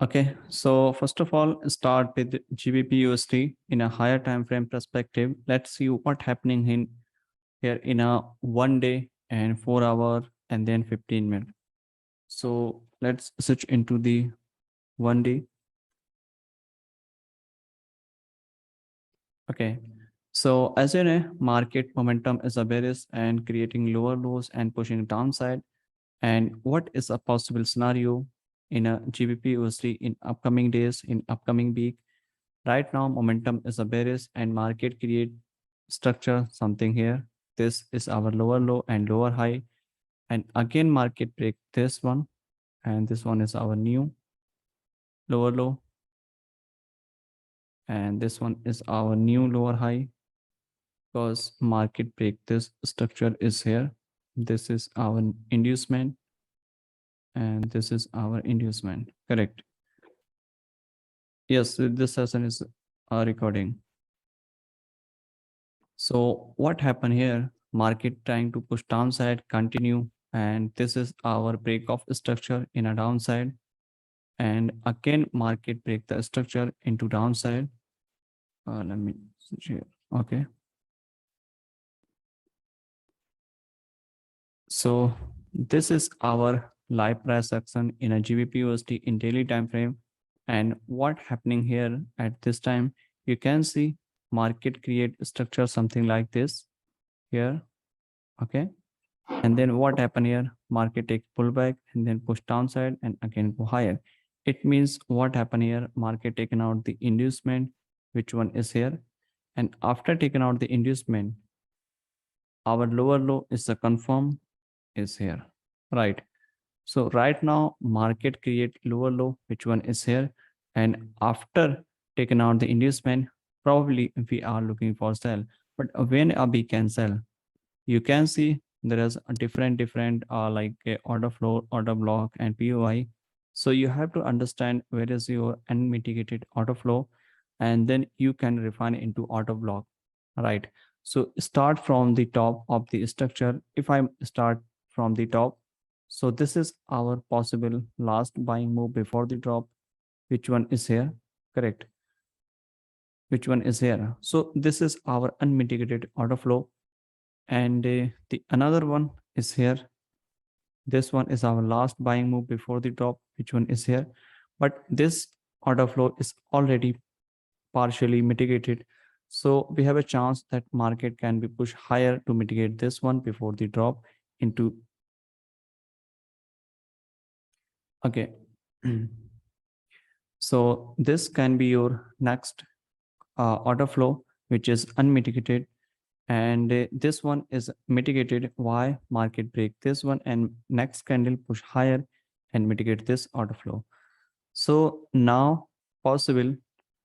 Okay, so first of all, start with GBP USD in a higher time frame perspective. Let's see what's happening in here in a 1 day and 4 hour and then 15 minutes. So let's switch into the 1 day. Okay, so as you know, market momentum is a bearish and creating lower lows and pushing downside. And what is a possible scenario in a GBP USD in upcoming days, in upcoming week? Right now, momentum is a bearish and market create structure something here. This is our lower low and lower high. And again, market break this one. And this one is our new lower low. And this one is our new lower high because market break this structure is here. This is our inducement. And this is our inducement. Correct. Yes, this session is a recording. So what happened here? Market trying to push downside, continue, and this is our break of structure in a downside. And again, market break the structure into downside. Let me switch here. Okay. So this is our live price action in a GBP USD in daily time frame. And what happening here at this time, you can see market create structure something like this here. Okay. And then what happened here? Market take pullback and then push downside and again go higher. It means what happened here? Market taken out the inducement, which one is here. And after taking out the inducement, our lower low is the confirm is here, right? So right now market create lower low, which one is here. And after taking out the inducement, probably we are looking for sell. But when we can sell, you can see there is a different like order flow, order block and POI. So you have to understand where is your unmitigated order flow, and then you can refine it into order block, right? So start from the top of the structure. If I start from the top, so this is our possible last buying move before the drop, which one is here, correct? Which one is here? So this is our unmitigated order flow. And the another one is here. This one is our last buying move before the drop, which one is here. But this order flow is already partially mitigated. So we have a chance that market can be pushed higher to mitigate this one before the drop into. Okay. So this can be your next order flow, which is unmitigated. And this one is mitigated. Why? Market break this one and next candle push higher and mitigate this order flow. So now possible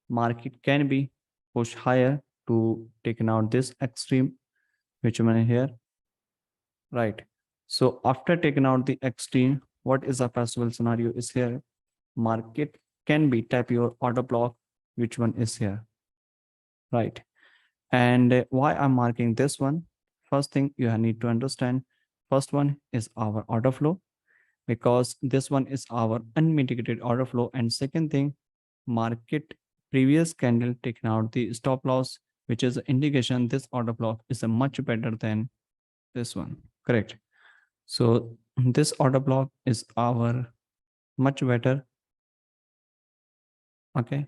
market can be pushed higher to taken out this extreme, which one here, right? So after taking out the extreme, what is a possible scenario is here? Market can be tap your order block, which one is here, right? And why I'm marking this one? First thing you need to understand, first one is our order flow, because this one is our unmitigated order flow. And second thing, market previous candle taken out the stop loss, which is an indication this order block is a much better than this one, correct? So this order block is our much better. Okay.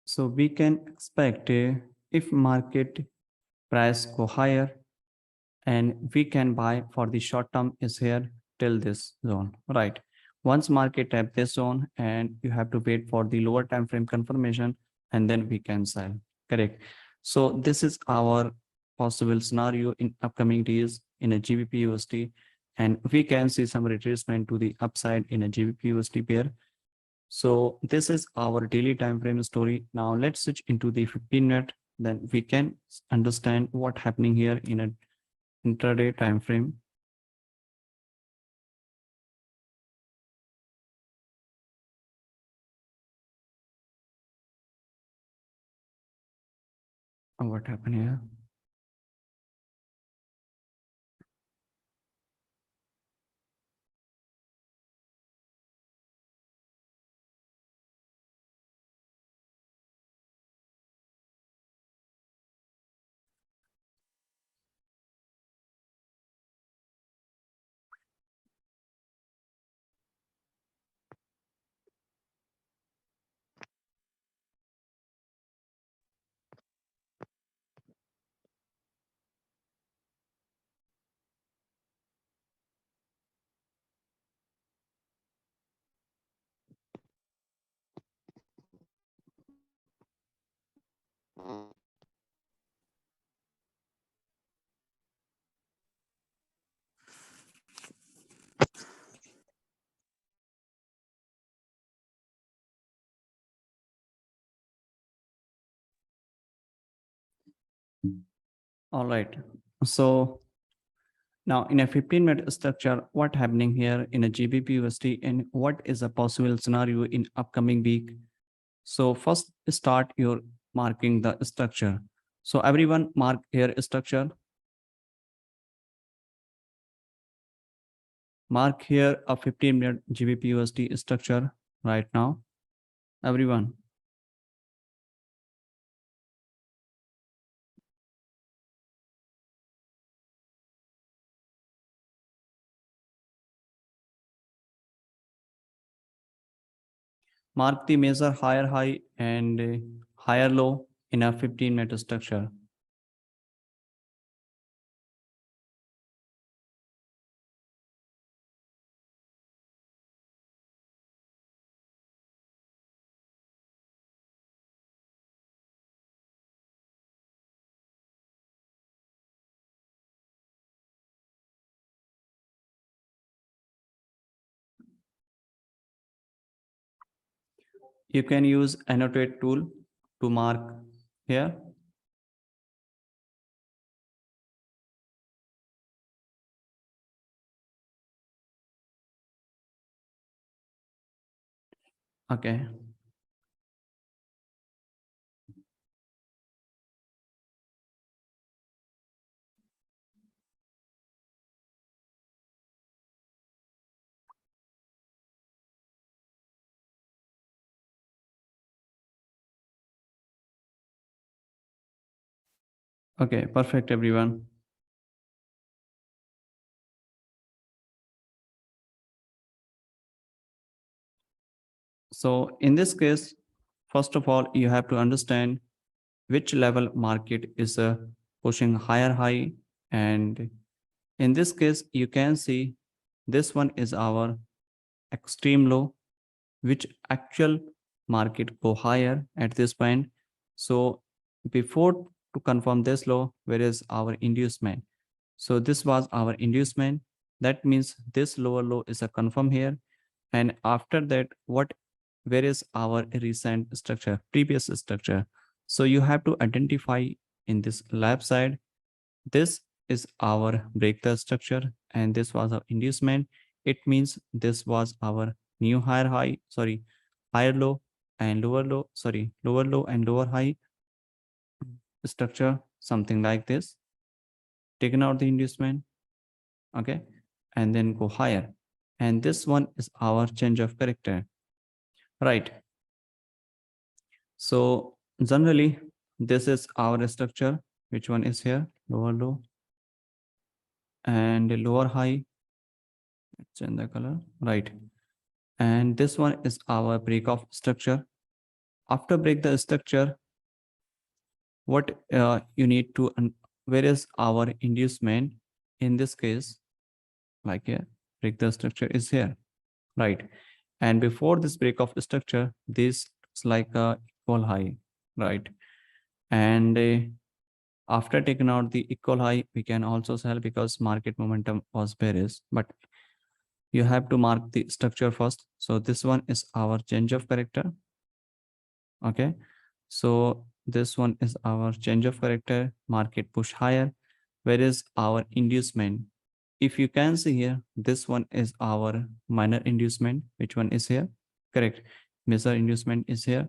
So we can expect if market price go higher, and we can buy for the short term is here till this zone, right? Once market tap this zone, and you have to wait for the lower time frame confirmation, and then we can sell, correct? So this is our possible scenario in upcoming days in a GBP USD, and we can see some retracement to the upside in a GBP USD pair. So this is our daily time frame story. Now let's switch into the 15-minute, then we can understand what happening here in a intraday time frame. What happened here? All right. So now in a 15-minute structure, what happening here in a GBP USD and what is a possible scenario in upcoming week? So first start your marking the structure. So everyone mark here structure. Mark here a 15-minute GBP USD structure right now. Everyone. Mark the major higher high and higher low in a 15-minute structure. You can use annotate tool to mark here. Okay. Okay, perfect everyone. So in this case, first of all, you have to understand which level market is pushing higher high. And in this case, you can see this one is our extreme low, which actual market go higher at this point. So before to confirm this low, where is our inducement? So this was our inducement. That means this lower low is a confirm here. And after that, where is our recent structure, previous structure? So you have to identify in this left side, this is our breakthrough structure and this was our inducement. It means this was our new higher high, sorry, higher low and lower low, sorry, lower low and lower high structure, something like this. Taken out the inducement, okay, and then go higher. And this one is our change of character, right? So generally, this is our structure. Which one is here? Lower low and lower high. Change the color, right? And this one is our break of structure. After break the structure, what you need to, where is our inducement? In this case, like here, break the structure is here, right? And before this break of structure, this is like a equal high, right? And after taking out the equal high, we can also sell because market momentum was bearish, but you have to mark the structure first. So this one is our change of character. Okay. So this one is our change of character, market push higher. Where is our inducement? If you can see here, this one is our minor inducement. Which one is here? Correct. Major inducement is here.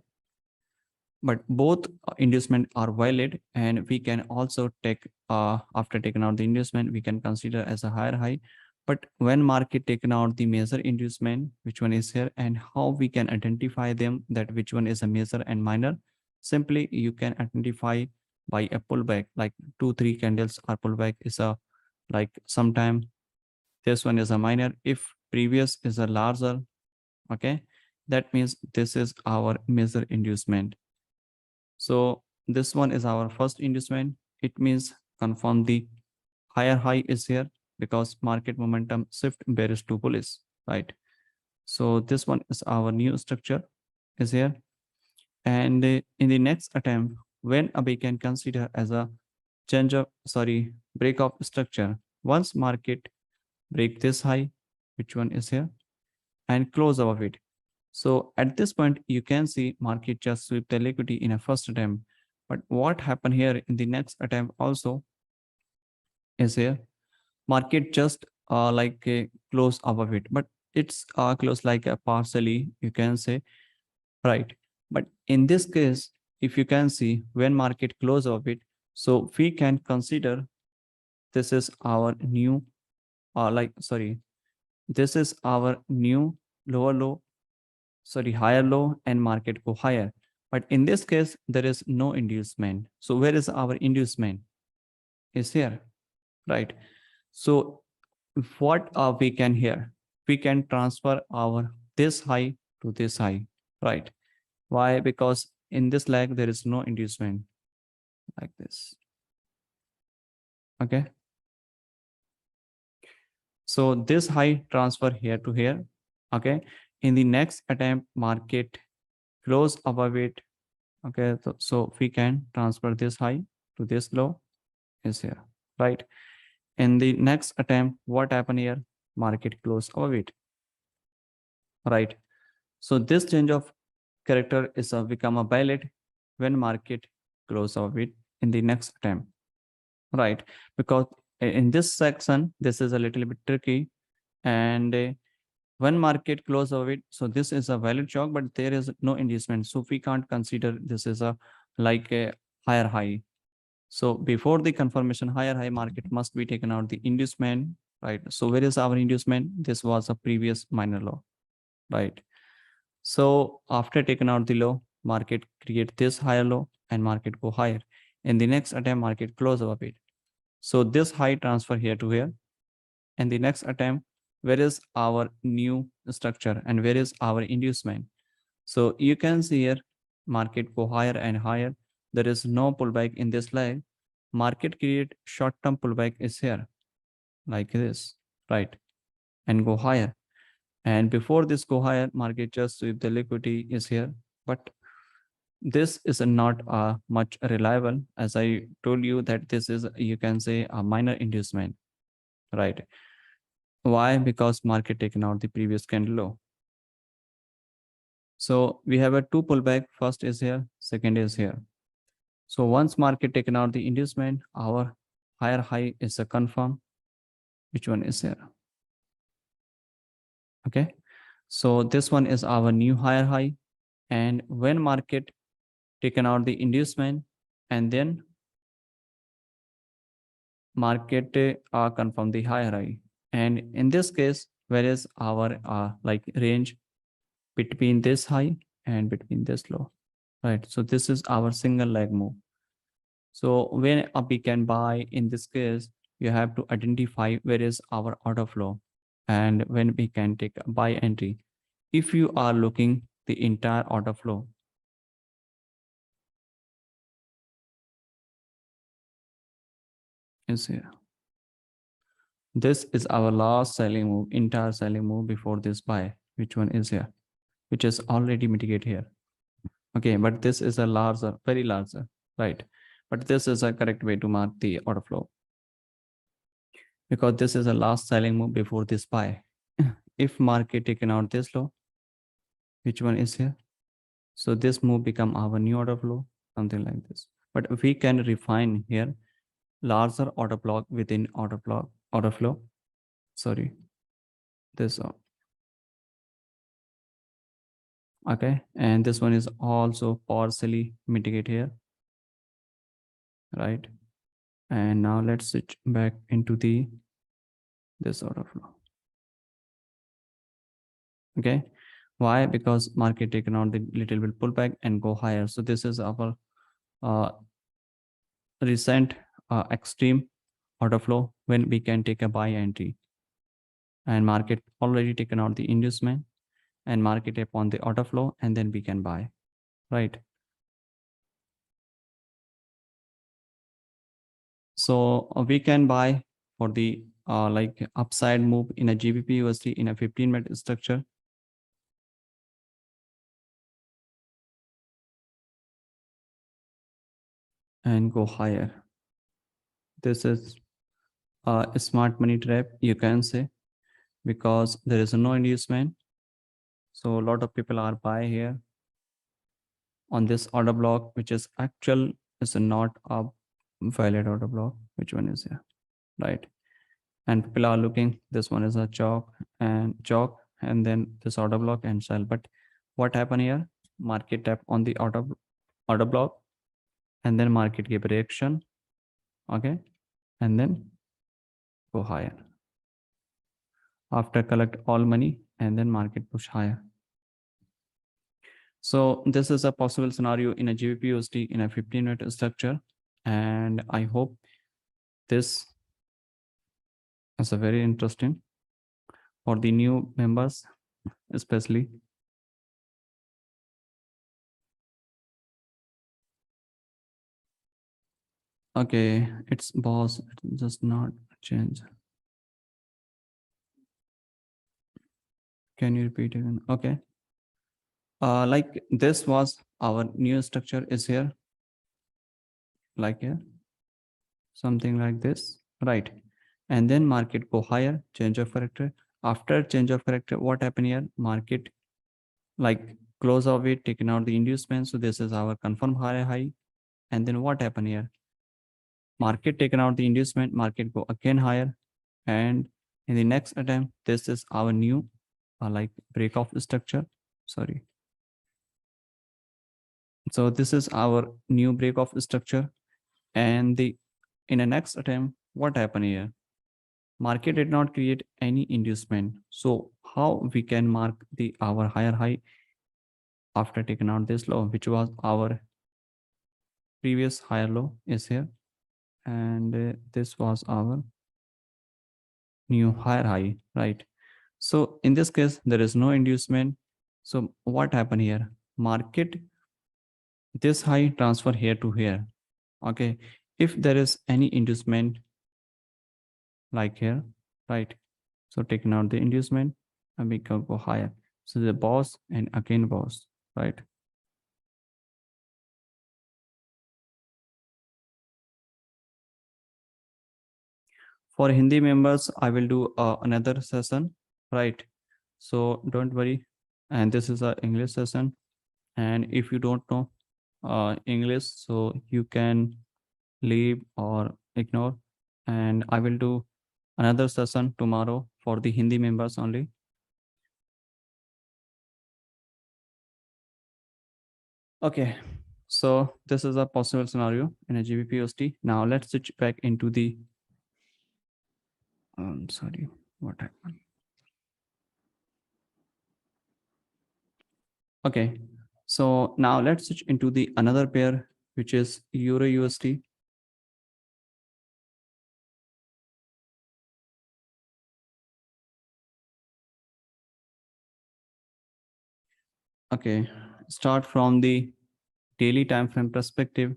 but both inducement are valid, and we can also take after taking out the inducement, we can consider as a higher high. But when market taken out the major inducement, which one is here, and how we can identify them, that which one is a major and minor? Simply you can identify by a pullback, like 2-3 candles are pullback is a, like sometime this one is a minor. If previous is a larger, okay, that means this is our major inducement. So this one is our first inducement. It means confirm the higher high is here, because market momentum shift bearish to bullish, right? So this one is our new structure is here. And in the next attempt, when we can consider as a change of, break of structure, once market break this high, which one is here, and close above it. So at this point, you can see market just sweep the liquidity in a first attempt. But what happened here in the next attempt also is here, market just close above it, but it's close like a partially, you can say, right? But in this case, if you can see when market close above it, so we can consider this is our new, this is our new lower low, higher low, and market go higher. But in this case, there is no inducement. So where is our inducement? Is here, right? So what we can here? We can transfer our this high to this high, right? Why? Because in this leg, there is no inducement like this. Okay. So this high transfer here to here. Okay. In the next attempt, market close above it. Okay. So we can transfer this high to this low is here, right? In the next attempt, what happened here? Market close above it, right? So this change of character is become a valid when market close above it in the next attempt, right? Because in this section, this is a little bit tricky, and when market close above it, so this is a valid shock, but there is no inducement, so we can't consider this is a like a higher high. So before the confirmation higher high, market must be taken out the inducement, right? So where is our inducement? This was a previous minor low, right? So after taking out the low, market create this higher low and market go higher. In the next attempt, market close above it. So this high transfer here to here. And the next attempt, where is our new structure and where is our inducement? So you can see here, market go higher and higher. There is no pullback in this leg. Market create short-term pullback is here, like this, right? And go higher. And before this go higher, market just sweep the liquidity is here. But this is not much reliable. As I told you that this is, you can say, a minor inducement, right? Why? Because market taken out the previous candle low. So we have a two pullback. First is here, second is here. So once market taken out the inducement, our higher high is a confirm. Which one is here? Okay. So this one is our new higher high. And when market taken out the inducement, and then market confirm the higher high. And in this case, where is our range between this high and between this low, right? So this is our single leg move. So when we can buy, in this case, you have to identify where is our order flow and when we can take a buy entry. If you are looking the entire order flow, is here. This is our last selling move, entire selling move before this buy. Which one is here? Which is already mitigate here. Okay, but this is a larger, very larger, right? But this is a correct way to mark the order flow, because this is a last selling move before this buy. If market taken out this low, which one is here? So this move become our new order flow, something like this. But we can refine here larger order block within order flow. Sorry, this Okay, and this one is also partially mitigate here, right? And now let's switch back into the this order flow. Okay, why? Because market taken out the little bit pullback and go higher. So this is our uh, recent extreme order flow when we can take a buy entry, and market already taken out the inducement and market upon the order flow, and then we can buy, right? So we can buy for the like upside move in a GBP USD in a 15-minute structure. And go higher. This is a smart money trap, you can say, because there is no inducement. So a lot of people are buy here on this order block, which is actual, is not a valid order block. Which one is here, right? And people are looking, this one is a chalk, and then this order block and sell. But what happened here? Market tap on the order block, and then market give reaction, okay, and then go higher after collect all money, and then market push higher. So this is a possible scenario in a GBP USD in a 15-minute structure, and I hope this is a very interesting for the new members especially. Okay, it's boss, it does not change. Can you repeat again? Okay. Like this was our new structure is here, like here, something like this, right? And then market go higher, change of character. After change of character, what happened here? Market like close of it, taking out the inducement. So this is our confirm high. And then what happened here? Market taken out the inducement, market go again higher. And in the next attempt, this is our new like break of structure. Sorry. So this is our new break of structure. And the in the next attempt, what happened here? Market did not create any inducement. So how we can mark the our higher high after taking out this low, which was our previous higher low is here, and this was our new higher high, right? So in this case, there is no inducement. So what happened here? Market this high transfer here to here. Okay, if there is any inducement like here, right? So taking out the inducement and we can go higher. So the boss and again boss, right? For Hindi members, I will do another session, right? So don't worry. And this is a English session. And if you don't know English, so you can leave or ignore. And I will do another session tomorrow for the Hindi members only. Okay, so this is a possible scenario in a GBP/USD. Now let's switch back into the. Sorry, what happened? Okay, so now let's switch into the another pair, which is Euro USD. Okay, start from the daily time frame perspective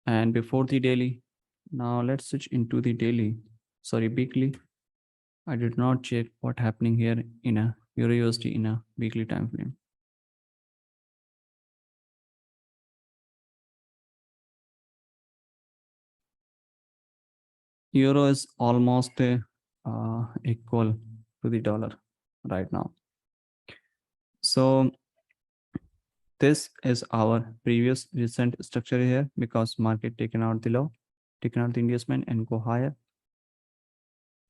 and before the daily. Now let's switch into the daily. Sorry, weekly. I did not check what happening here in a Euro USD in a weekly time frame. Euro is almost equal to the dollar right now. So this is our previous recent structure here because market taken out the low, taken out the inducement and go higher.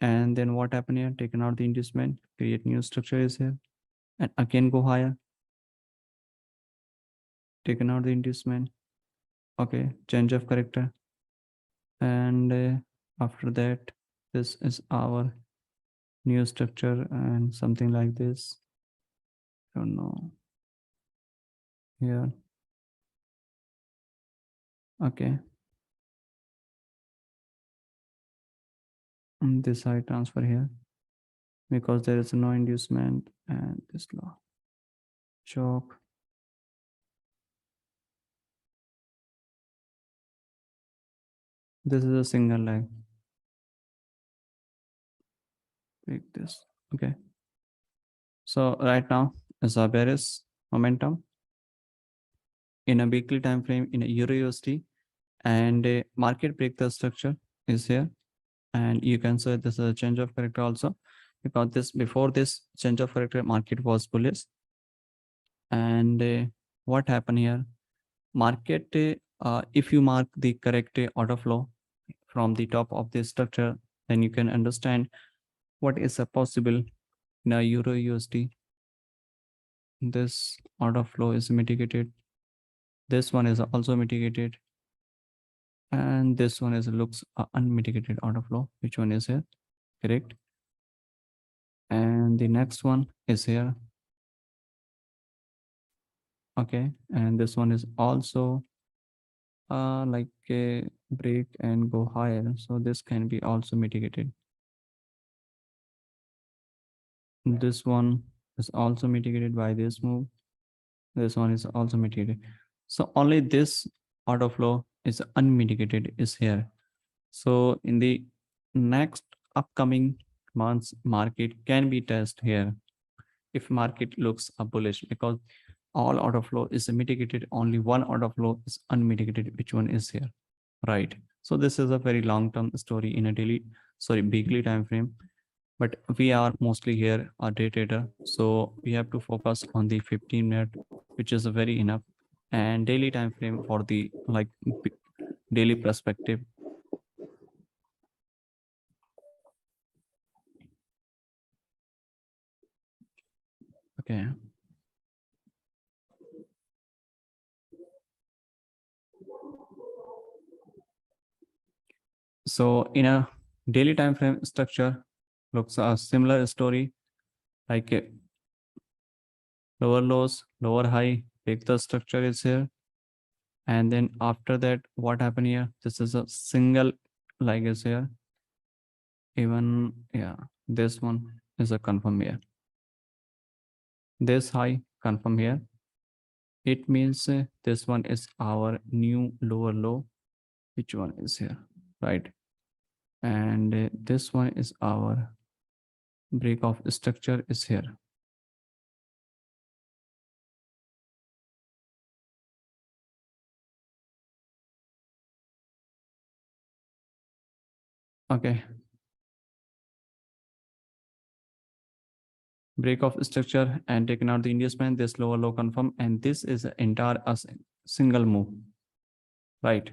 And then what happened here? Taken out the inducement, create new structure is here and again go higher. taken out the inducement. Okay, change of character. And after that, this is our new structure and something like this. Don't know. Here. Okay. And this I transfer here because there is no inducement and this law. Chalk. This is a single leg. Take this. Okay. So right now is a bearish momentum in a weekly time frame in a Euro USD, and a market break the structure is here. And you can say this is a change of character also, because this before this change of character market was bullish. And what happened here? Market, if you mark the correct order flow from the top of this structure, then you can understand what is possible in a Euro USD. This order flow is mitigated. This one is also mitigated. And this one is looks unmitigated order flow. Which one is here? Correct. And the next one is here. Okay. And this one is also like a break and go higher. So this can be also mitigated. This one is also mitigated by this move. This one is also mitigated. So only this order flow is unmitigated is here. So in the next upcoming months, market can be tested here if market looks bullish, because all order flow is mitigated, only one order flow is unmitigated. Which one is here? Right. So this is a very long-term story in a weekly time frame. But we are mostly here a day trader, so we have to focus on the 15-minute, which is a very enough, and daily time frame for the like daily perspective. Okay. So in a daily time frame structure looks a similar story, like a lower lows, lower high, break the structure is here. And then after that, what happened here? This is a single like is here. Even, yeah, this one is a confirm here. This high confirm here. It means this one is our new lower low. Which one is here? Right. And this one is our break of structure is here. Okay. Break of structure and taken out the inducement, this lower low confirm, and this is an entire a single move. Right.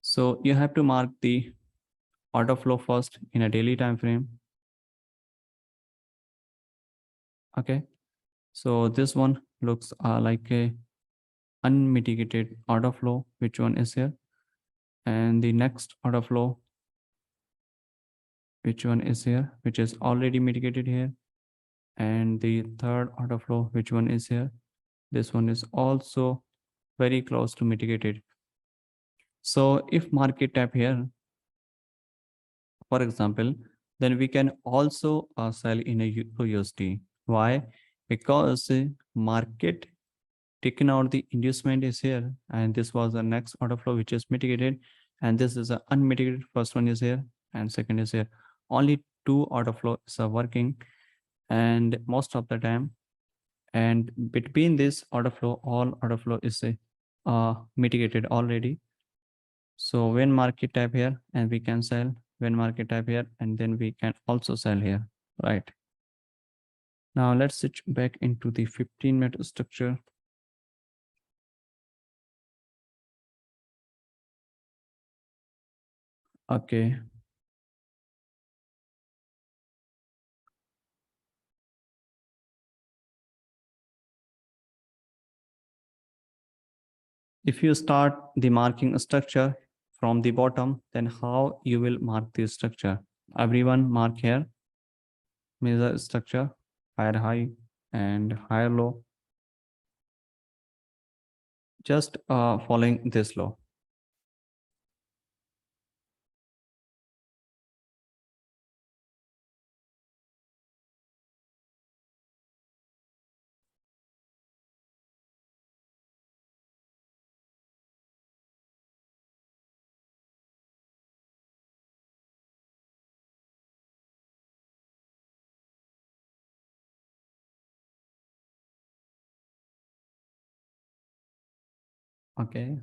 So you have to mark the order flow first in a daily time frame. Okay. So this one looks like a unmitigated order flow. Which one is here? And the next order flow, which one is here, which is already mitigated here. And the third order flow, which one is here? This one is also very close to mitigated. So if market tap here, for example, then we can also sell in a USD. Why? Because market taken out the inducement is here, and this was the next order flow which is mitigated, and this is a unmitigated. First one is here and second is here. Only two order flows are working, and most of the time, and between this order flow, all order flow is mitigated already. So when market type here and we can sell, when market type here and then we can also sell here, right? Now let's switch back into the 15-minute structure. Okay. If you start the marking structure from the bottom, then how you will mark the structure? Everyone mark here, measure structure, higher high and higher low. Just following this law. Okay.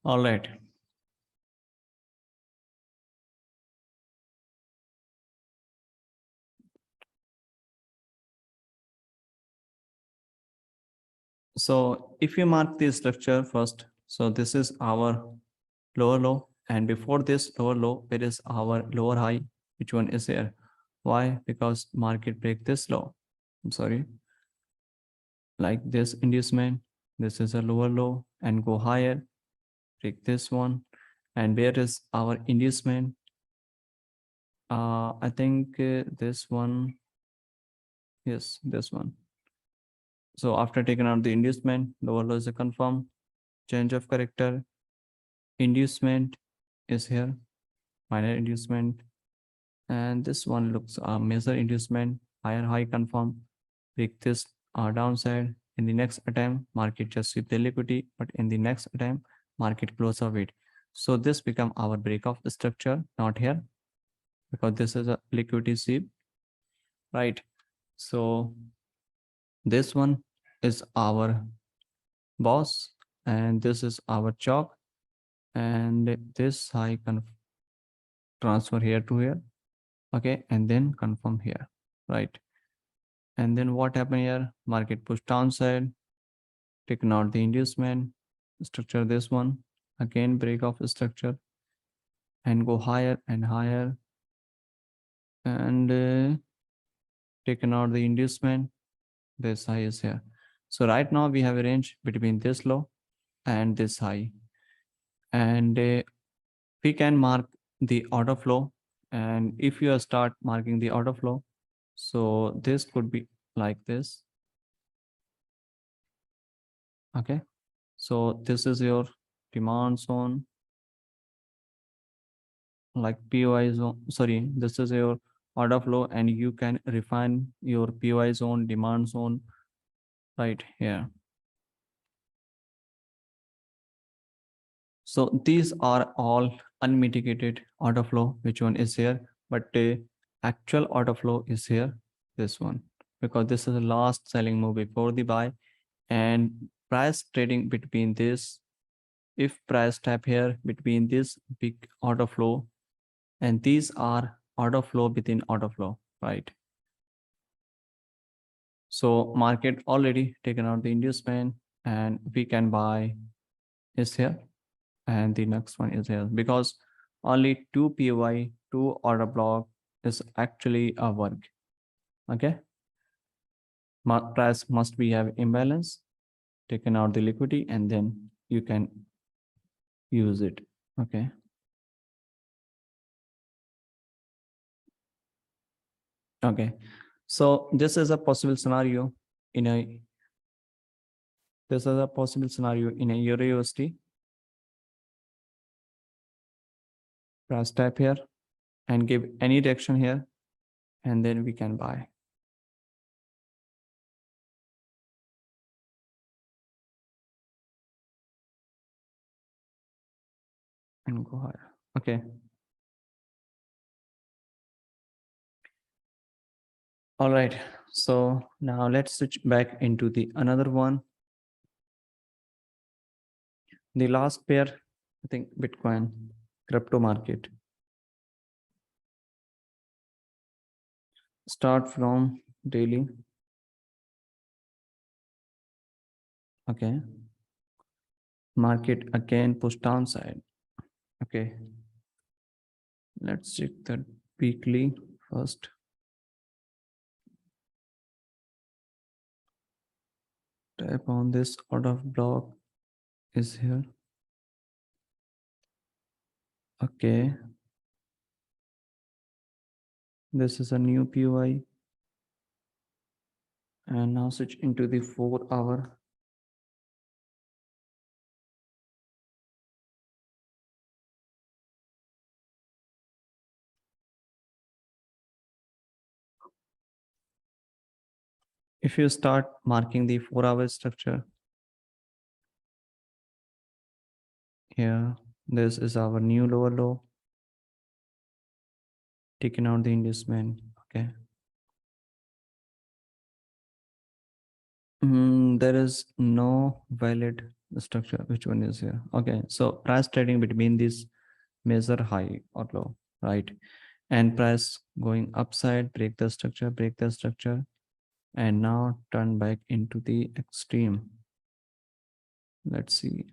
All right. So if you mark the structure first, so this is our lower low, and before this lower low, there is our lower high. Which one is here? Why? Because market break this low. I'm sorry. Like this inducement, this is a lower low and go higher, break this one. And where is our inducement? I think this one. Yes, this one. So after taking out the inducement, lower low is a confirm. Change of character. Inducement is here. Minor inducement. And this one looks major inducement. Higher high confirm. Break this downside. In the next attempt, market just sweep the liquidity. But in the next attempt, market close of it. So this become our break of structure. Not here. Because this is a liquidity sweep. Right. So this one is our boss, and this is our chalk, and this high can transfer here to here. Okay, and then confirm here, right? And then what happened here? Market push downside, taking out the inducement, structure this one, again break off the structure and go higher and higher, and taking out the inducement. This high is here. So right now we have a range between this low and this high, and we can mark the order flow. And if you start marking the order flow, so this could be like this. Okay, so this is your demand zone, like POI zone. Sorry, this is your order flow, and you can refine your POI zone, demand zone right here. So these are all unmitigated order flow. Which one is here? But actual order flow is here, this one, because this is the last selling move before the buy, and price trading between this. If price tap here between this big order flow, and these are order flow within order flow, right? So market already taken out the inducement, and we can buy is here, and the next one is here, because only two POI, two order block is actually a work. Okay, price must be have imbalance, taken out the liquidity, and then you can use it. Okay. Okay. So this is a possible scenario in a Euro USD. Press tap here and give any direction here, and then we can buy. And go higher. Okay. All right. So now let's switch back into the another one. The last pair, I think Bitcoin, crypto market. Start from daily. Okay. Market again push downside. Okay. Let's check the weekly first. Tap on this out of block is here. Okay. This is a new POI. And now switch into the 4-hour. If you start marking the 4-hour structure, here, this is our new lower low, taking out the inducement. Okay. There is no valid structure. Which one is here? Okay. So price trading between this measure high or low, right? And price going upside, break the structure, and now turn back into the extreme. Let's see.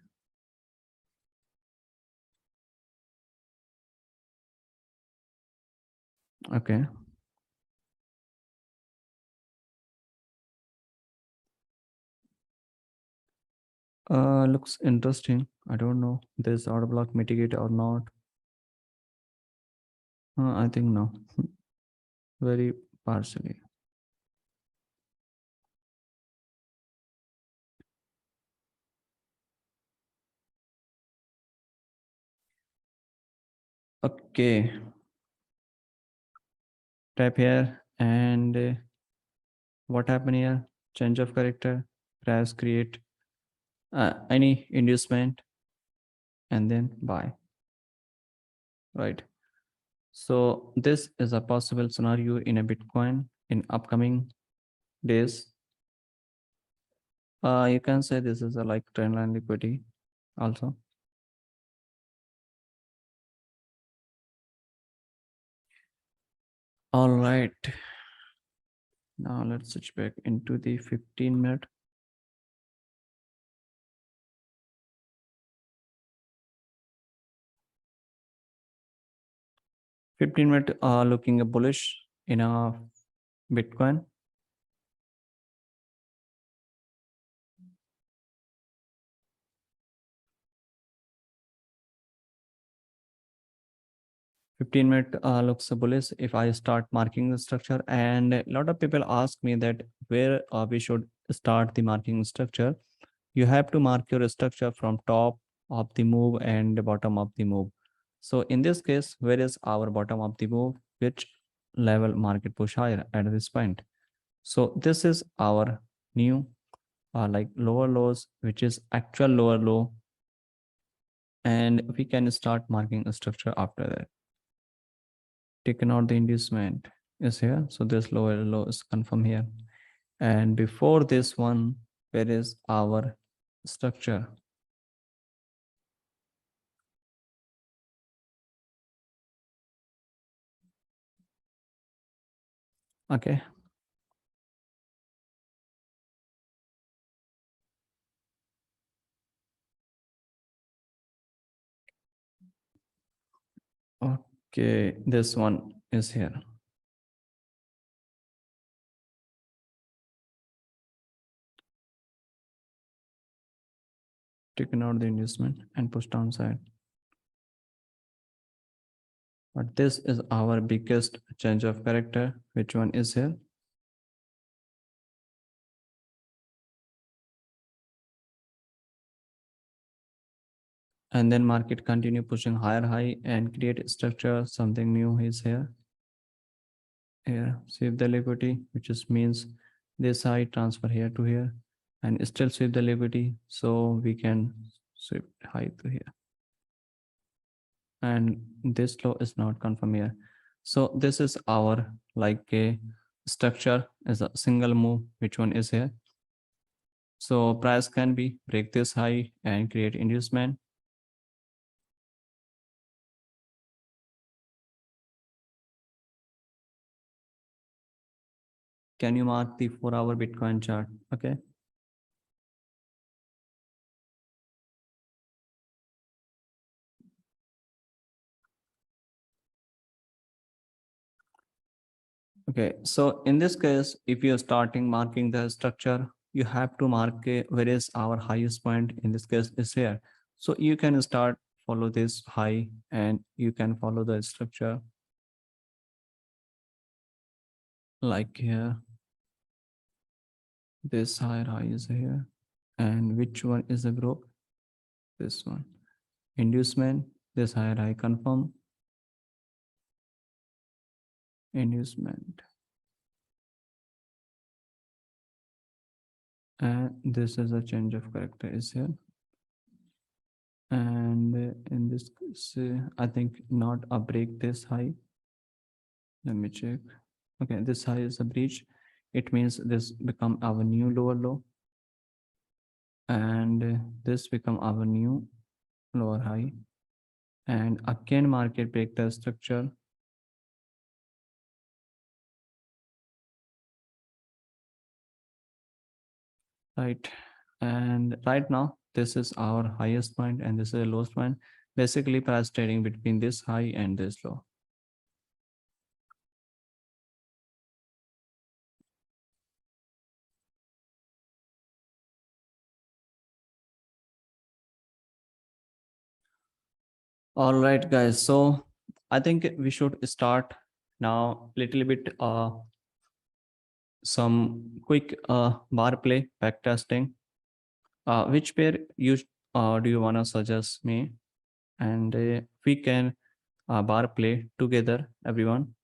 Okay. Looks interesting. I don't know this order block mitigate or not. I think no. Very partially. Okay. Tap here and what happened here? Change of character. Press create any inducement and then buy. Right. So this is a possible scenario in a Bitcoin in upcoming days. You can say this is a like trendline liquidity also. All right. Now let's switch back into the 15-minute. 15-minute looking bullish in a Bitcoin. 15-minute looks bullish if I start marking the structure. And a lot of people ask me that where we should start the marking structure. You have to mark your structure from top of the move and bottom of the move. So in this case, where is our bottom of the move? Which level market push higher at this point? So this is our new like lower lows, which is actual lower low. And we can start marking a structure after that. Taken out the inducement is here. So this lower low is confirmed here. And before this one, where is our structure? Okay. Okay, this one is here. Taken out the inducement and push downside. But this is our biggest change of character. Which one is here? And then market continue pushing higher high and create structure. Something new is here. Here, sweep the liquidity, which just means this high transfer here to here and still sweep the liquidity. So we can sweep high to here. And this low is not confirmed here. So this is our like a structure as a single move. Which one is here? So price can be break this high and create inducement. Can you mark the 4-hour Bitcoin chart? Okay. Okay, so in this case, if you're starting marking the structure, you have to mark where is our highest point. In this case is here. So you can start follow this high and you can follow the structure like here. This high is here. And which one is the group? This one. Inducement, this high confirm. Inducement. And this is a change of character is here. And in this case, I think not a break this high. Let me check. Okay, this high is a breach. It means this become our new lower low, and this become our new lower high. And again, market break the structure. Right. And right now, this is our highest point and this is the lowest point. Basically, price trading between this high and this low. All right, guys. So I think we should start now little bit some quick bar play back testing. Which pair you do you wanna suggest me? And we can bar play together, everyone.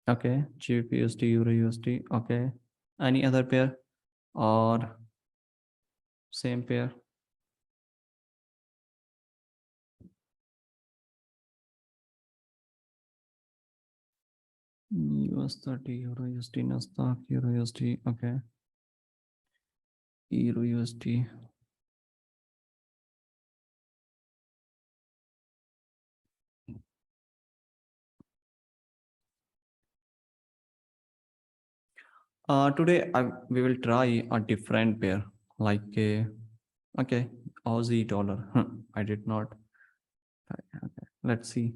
Okay, GBP USD, Euro USD. Okay, any other pair or same pair? US 30, Euro USD, Nasdaq, Euro USD. Okay, Euro USD. Today we will try a different pair like okay, Aussie dollar. I did not. Okay, let's see.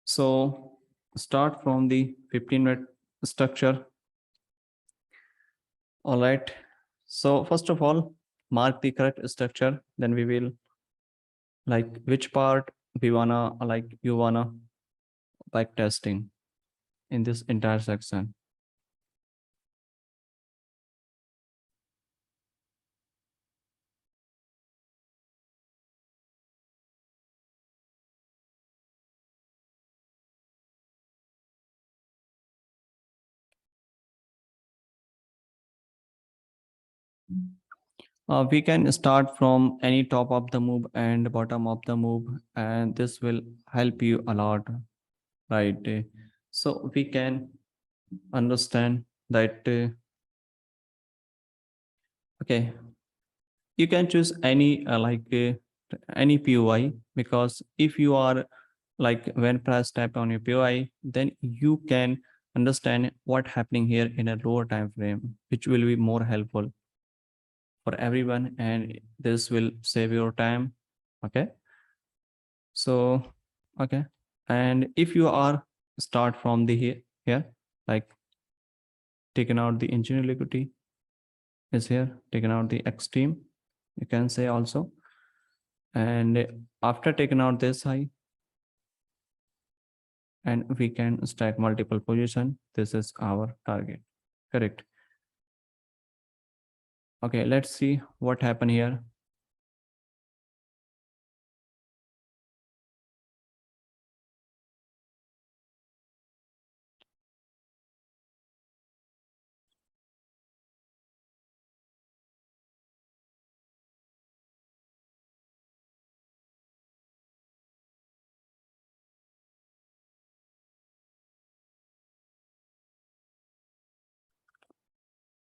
So start from the 15-minute structure. All right. So first of all, mark the correct structure. Then we will like which part we wanna like you wanna back testing in this entire section. We can start from any top of the move and bottom of the move, and this will help you a lot, right? So we can understand that. Okay, you can choose any any POI because if you are like when press tap on your POI, then you can understand what happening here in a lower time frame, which will be more helpful for everyone, and this will save your time. Okay, so okay, and if you are start from the here like taking out the engineer liquidity is here, taking out the extreme, you can say also, and after taking out this high and we can stack multiple position, this is our target, correct? Okay, let's see what happened here.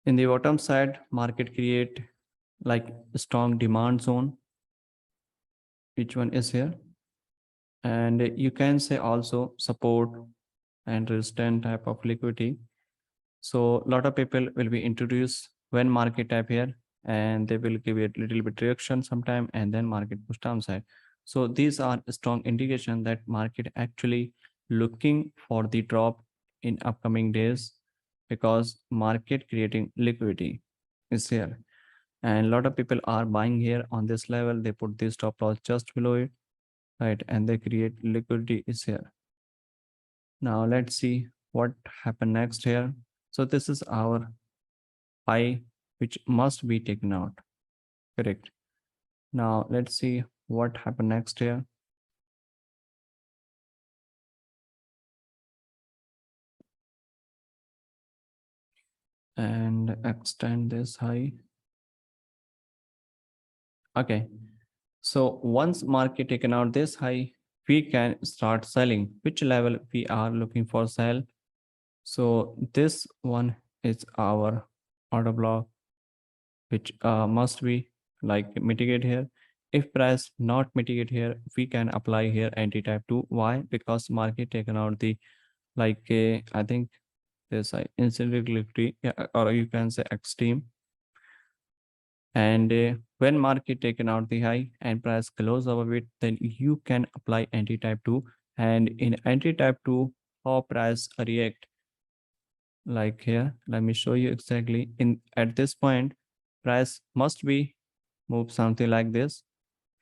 In the bottom side, market create like strong demand zone. Which one is here? And you can say also support and resistance type of liquidity. So a lot of people will be introduced when market type here, and they will give it little bit reaction sometime, and then market push downside. So these are a strong indication that market actually looking for the drop in upcoming days, because market creating liquidity is here, and a lot of people are buying here on this level. They put this stop loss just below it, right, and they create liquidity is here. Now let's see what happened next here. So this is our high which must be taken out, correct? Now let's see what happened next here. And extend this high. Okay, so once market taken out this high, we can start selling. Which level we are looking for sell? So this one is our order block, which must be like mitigate here. If price not mitigate here, we can apply here anti-type 2. Why? Because market taken out the like I think this instant liquidity, yeah, or you can say extreme. And when market taken out the high and price close above it, then you can apply anti-type 2. And in anti-type 2, how price react? Like here, let me show you exactly. In at this point, price must be move something like this.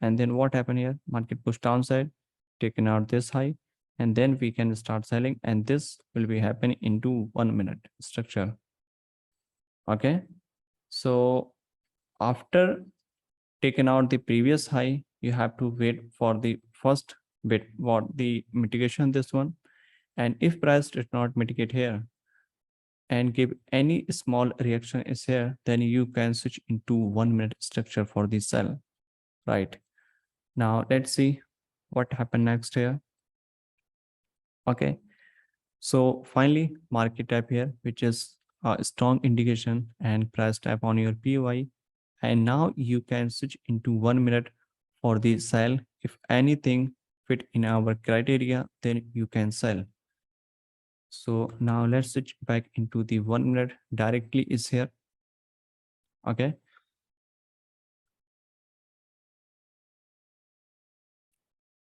And then what happened here? Market push downside, taken out this high, and then we can start selling. And this will be happening into 1 minute structure. Okay. So after taking out the previous high, you have to wait for the first bit, what the mitigation this one. And if price did not mitigate here and give any small reaction is here, then you can switch into 1 minute structure for the sell, right? Now let's see what happened next here. Okay, so finally market type here, which is a strong indication, and price type on your PY. And now you can switch into 1 minute for the sell. If anything fit in our criteria, then you can sell. So now let's switch back into the 1 minute directly is here. Okay.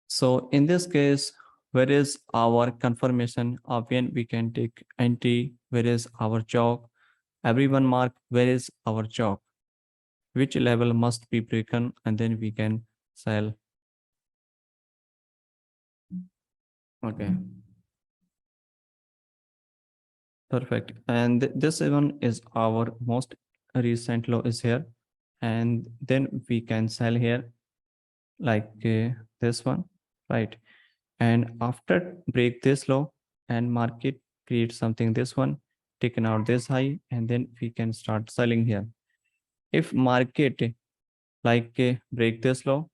So in this case, where is our confirmation of when we can take entry? Where is our chalk? Everyone mark where is our chalk? Which level must be broken, and then we can sell. Okay. Perfect. And this one is our most recent low is here. And then we can sell here like this one, right? And after break this low and market create something this one, taken out this high, and then we can start selling here. If market like break this low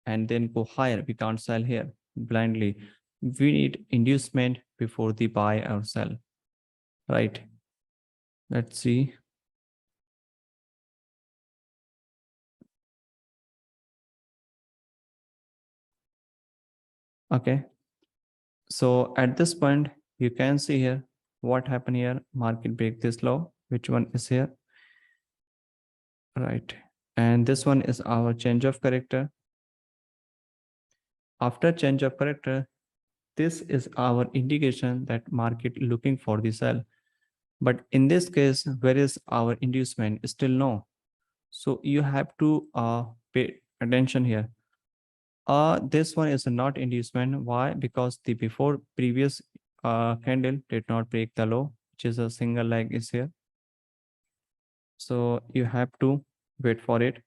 and then go higher, we can't sell here blindly. We need inducement before the buy or sell, right? Let's see. Okay. So at this point, you can see here what happened here. Market break this low. Which one is here? Right. And this one is our change of character. After change of character, this is our indication that market looking for the sell. But in this case, where is our inducement? Still no. So you have to pay attention here. This one is not inducement. Why? Because the before previous candle did not break the low, which is a single leg is here. So you have to wait for it.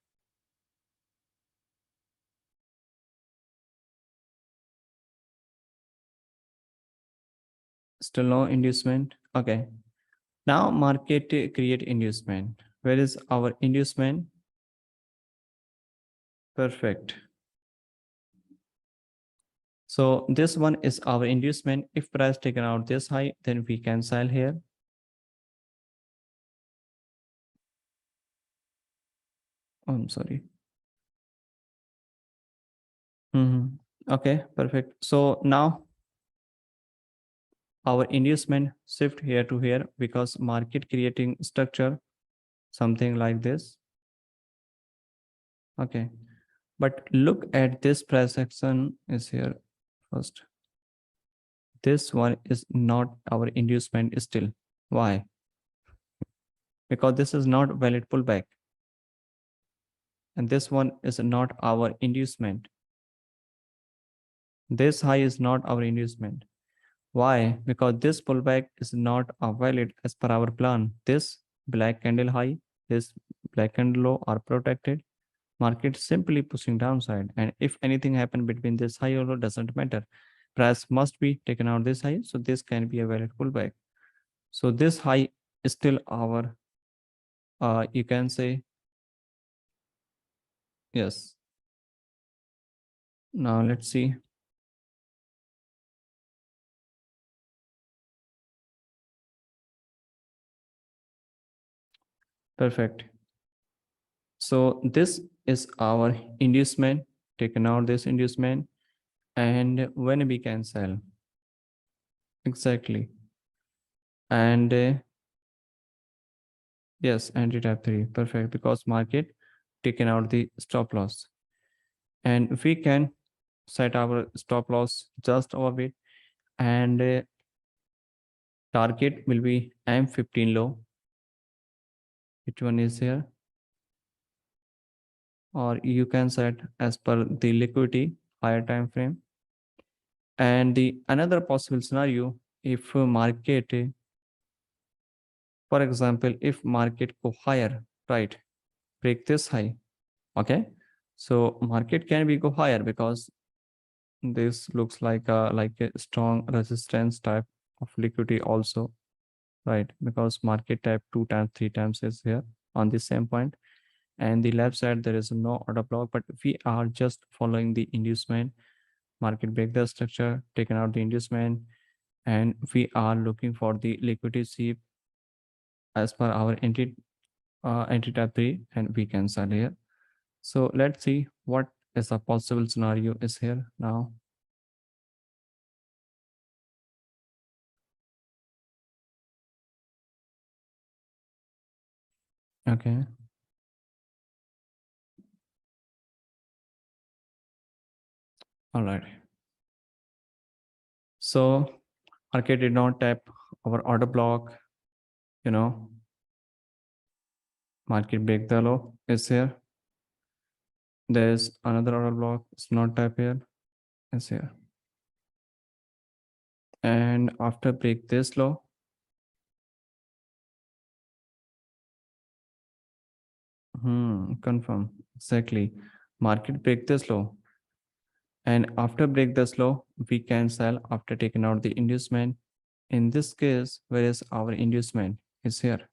Still no inducement. Okay. Now market create inducement. Where is our inducement? Perfect. So this one is our inducement. If price taken out this high, then we can sell here. Oh, I'm sorry. Okay, perfect. So now our inducement shift here to here because market creating structure something like this. Okay, but look at this price action is here first. This one is not our inducement still. Why? Because this is not valid pullback, and this one is not our inducement. This high is not our inducement. Why? Because this pullback is not valid as per our plan. This black candle high, this black candle low are protected. Market simply pushing downside, and if anything happen between this high or low doesn't matter. Price must be taken out this high, so this can be a valid pullback. So this high is still our you can say yes. Now let's see. Perfect. So this is our inducement. Taken out this inducement, and when we can sell exactly, and yes, anti type 3 perfect because market taken out the stop loss, and we can set our stop loss just above it, and target will be M15 low. Which one is here? Or you can set as per the liquidity higher time frame. And the another possible scenario, if market, for example, if market go higher, right, break this high, okay, so market can be go higher because this looks like a strong resistance type of liquidity also, right, because market type 2 times 3 times is here on the same point, and the left side there is no order block, but we are just following the inducement. Market break the structure, taken out the inducement, and we are looking for the liquidity sweep as per our entry type 3, and we can sell here. So let's see what is a possible scenario is here now. Okay, all right. So market did not tap our order block, you know, market break the low is here. There's another order block, it's not tap here, is here. And after break this low, confirm exactly. Market break this low, and after break this low, we can sell after taking out the inducement. In this case, where is our inducement? Is here.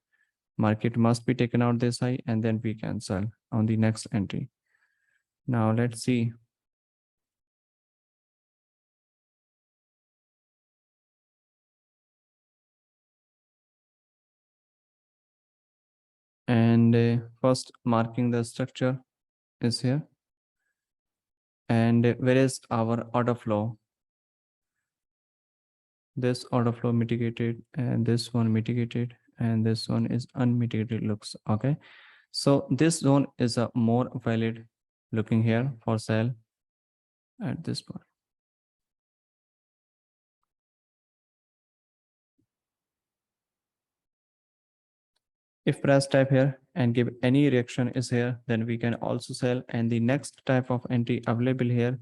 Market must be taken out this high, and then we can sell on the next entry. Now let's see. And first marking the structure is here, and where is our order flow? This order flow mitigated, and this one mitigated, and this one is unmitigated looks. Okay, so this zone is a more valid looking here for sell at this point. If price type here and give any reaction is here, then we can also sell. And the next type of entry available here,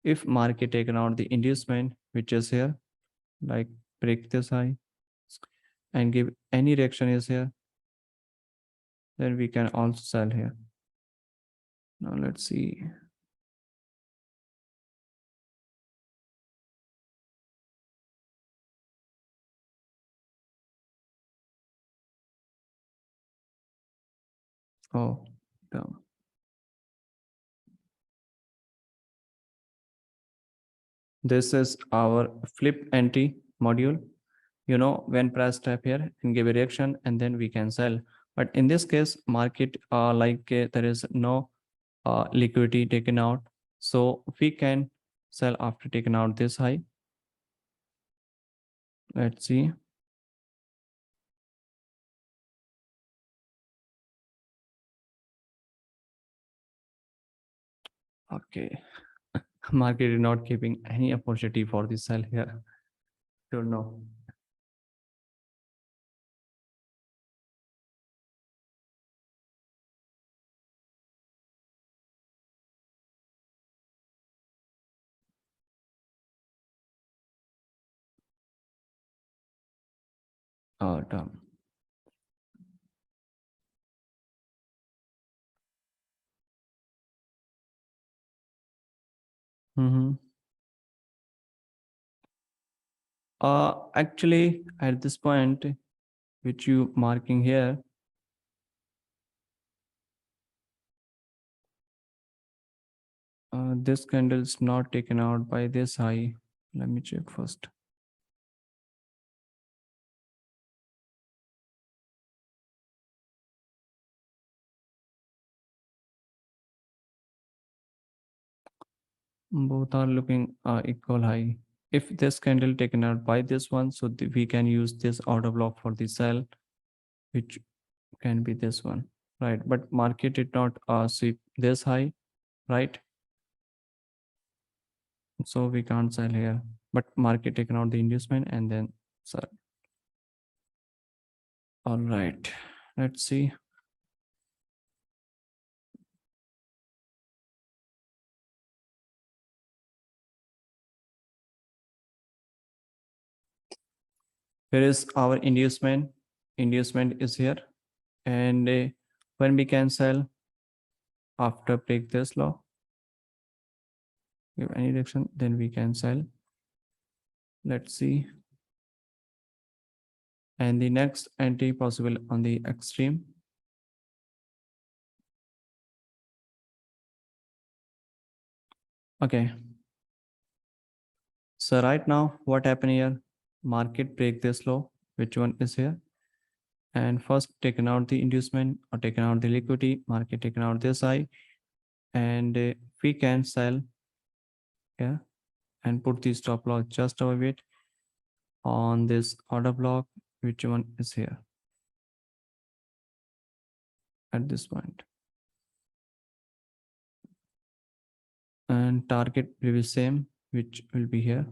if market taken out the inducement, which is here, like break this high and give any reaction is here, then we can also sell here. Now let's see. Oh, down. This is our flip entry module. You know, when price type here and give a reaction, and then we can sell. But in this case, market there is no liquidity taken out, so we can sell after taking out this high? Let's see. Okay. Market is not giving any opportunity for the sell here. Don't know. Done. Mm-hmm. Actually, at this point, which you marking here, this candle is not taken out by this high. Let me check first. Both are looking equal high. If this candle taken out by this one, so we can use this order block for the sell, which can be this one, right? But market did not sweep this high, right? So we can't sell here, but market taken out the inducement and then sell. All right, let's see. Here is our inducement. Inducement is here, and when we can sell after break this law, give any direction, then we can sell. Let's see. And the next entry possible on the extreme. Okay. So right now, what happened here? Market break this low. Which one is here? And first taken out the inducement or taken out the liquidity. Market taken out this high, and we can sell here and put the stop loss just above it on this order block. Which one is here? At this point, and target will be same, which will be here.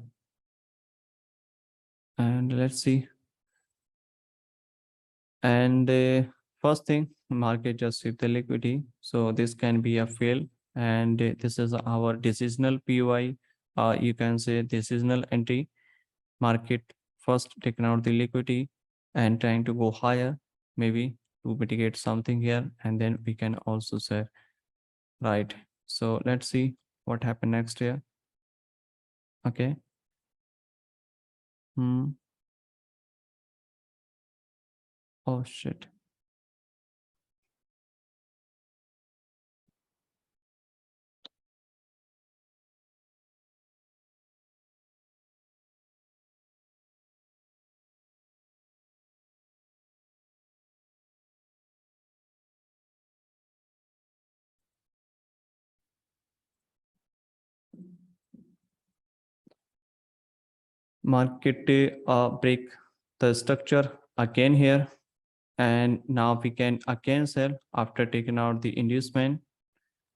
And let's see. And first thing, market just sweep the liquidity, so this can be a fail. And this is our decisional PY. You can say decisional entry. Market first taking out the liquidity and trying to go higher, maybe to mitigate something here, and then we can also say, right? So let's see what happened next here. Okay. Oh shit. Market break the structure again here, and now we can again sell after taking out the inducement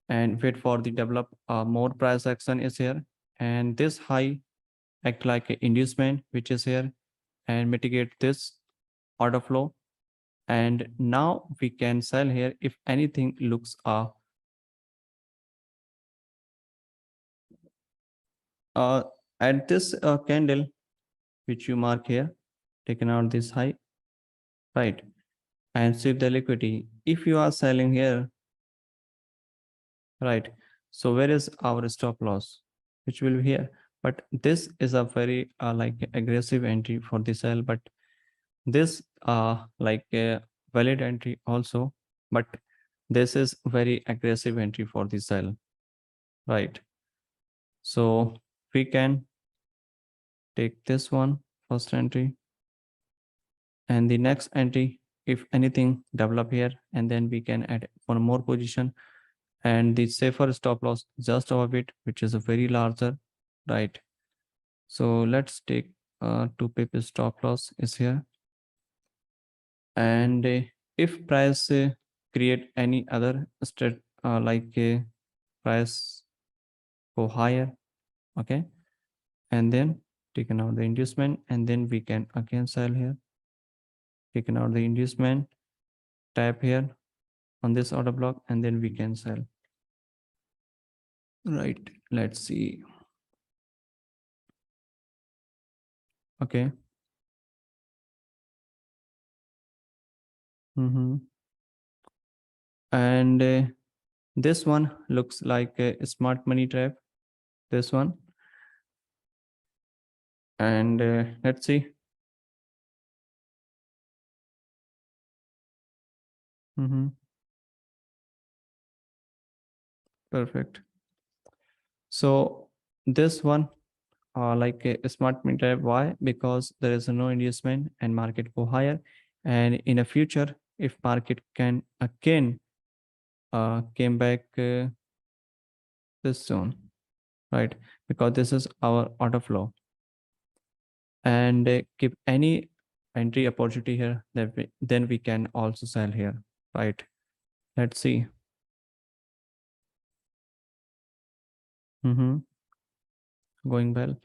and wait for the develop more price action is here. And this high act like an inducement, which is here, and mitigate this order flow. And now we can sell here if anything looks at this candle which you mark here, taken out this high, right, and sweep the liquidity. If you are selling here, right, so where is our stop loss, which will be here? But this is a very like aggressive entry for the sell, but this like a valid entry also, but this is very aggressive entry for the sell, right? So we can take this one first entry, and the next entry, if anything develop here, and then we can add one more position, and the safer stop loss just above it, which is a very larger, right? So let's take 2 pip stop loss is here. And if price create any other state like price go higher, okay, and then taken out the inducement, and then we can again sell here, taken out the inducement, tap here on this order block, and then we can sell, right? Let's see. Okay. And this one looks like a smart money trap, this one. And let's see. Perfect. So this one like a smart money trap, why? Because there is no inducement and market go higher, and in a future if market can again came back this zone, right? Because this is our order flow, and keep any entry opportunity here, that then we can also sell here, right? Let's see. Going well.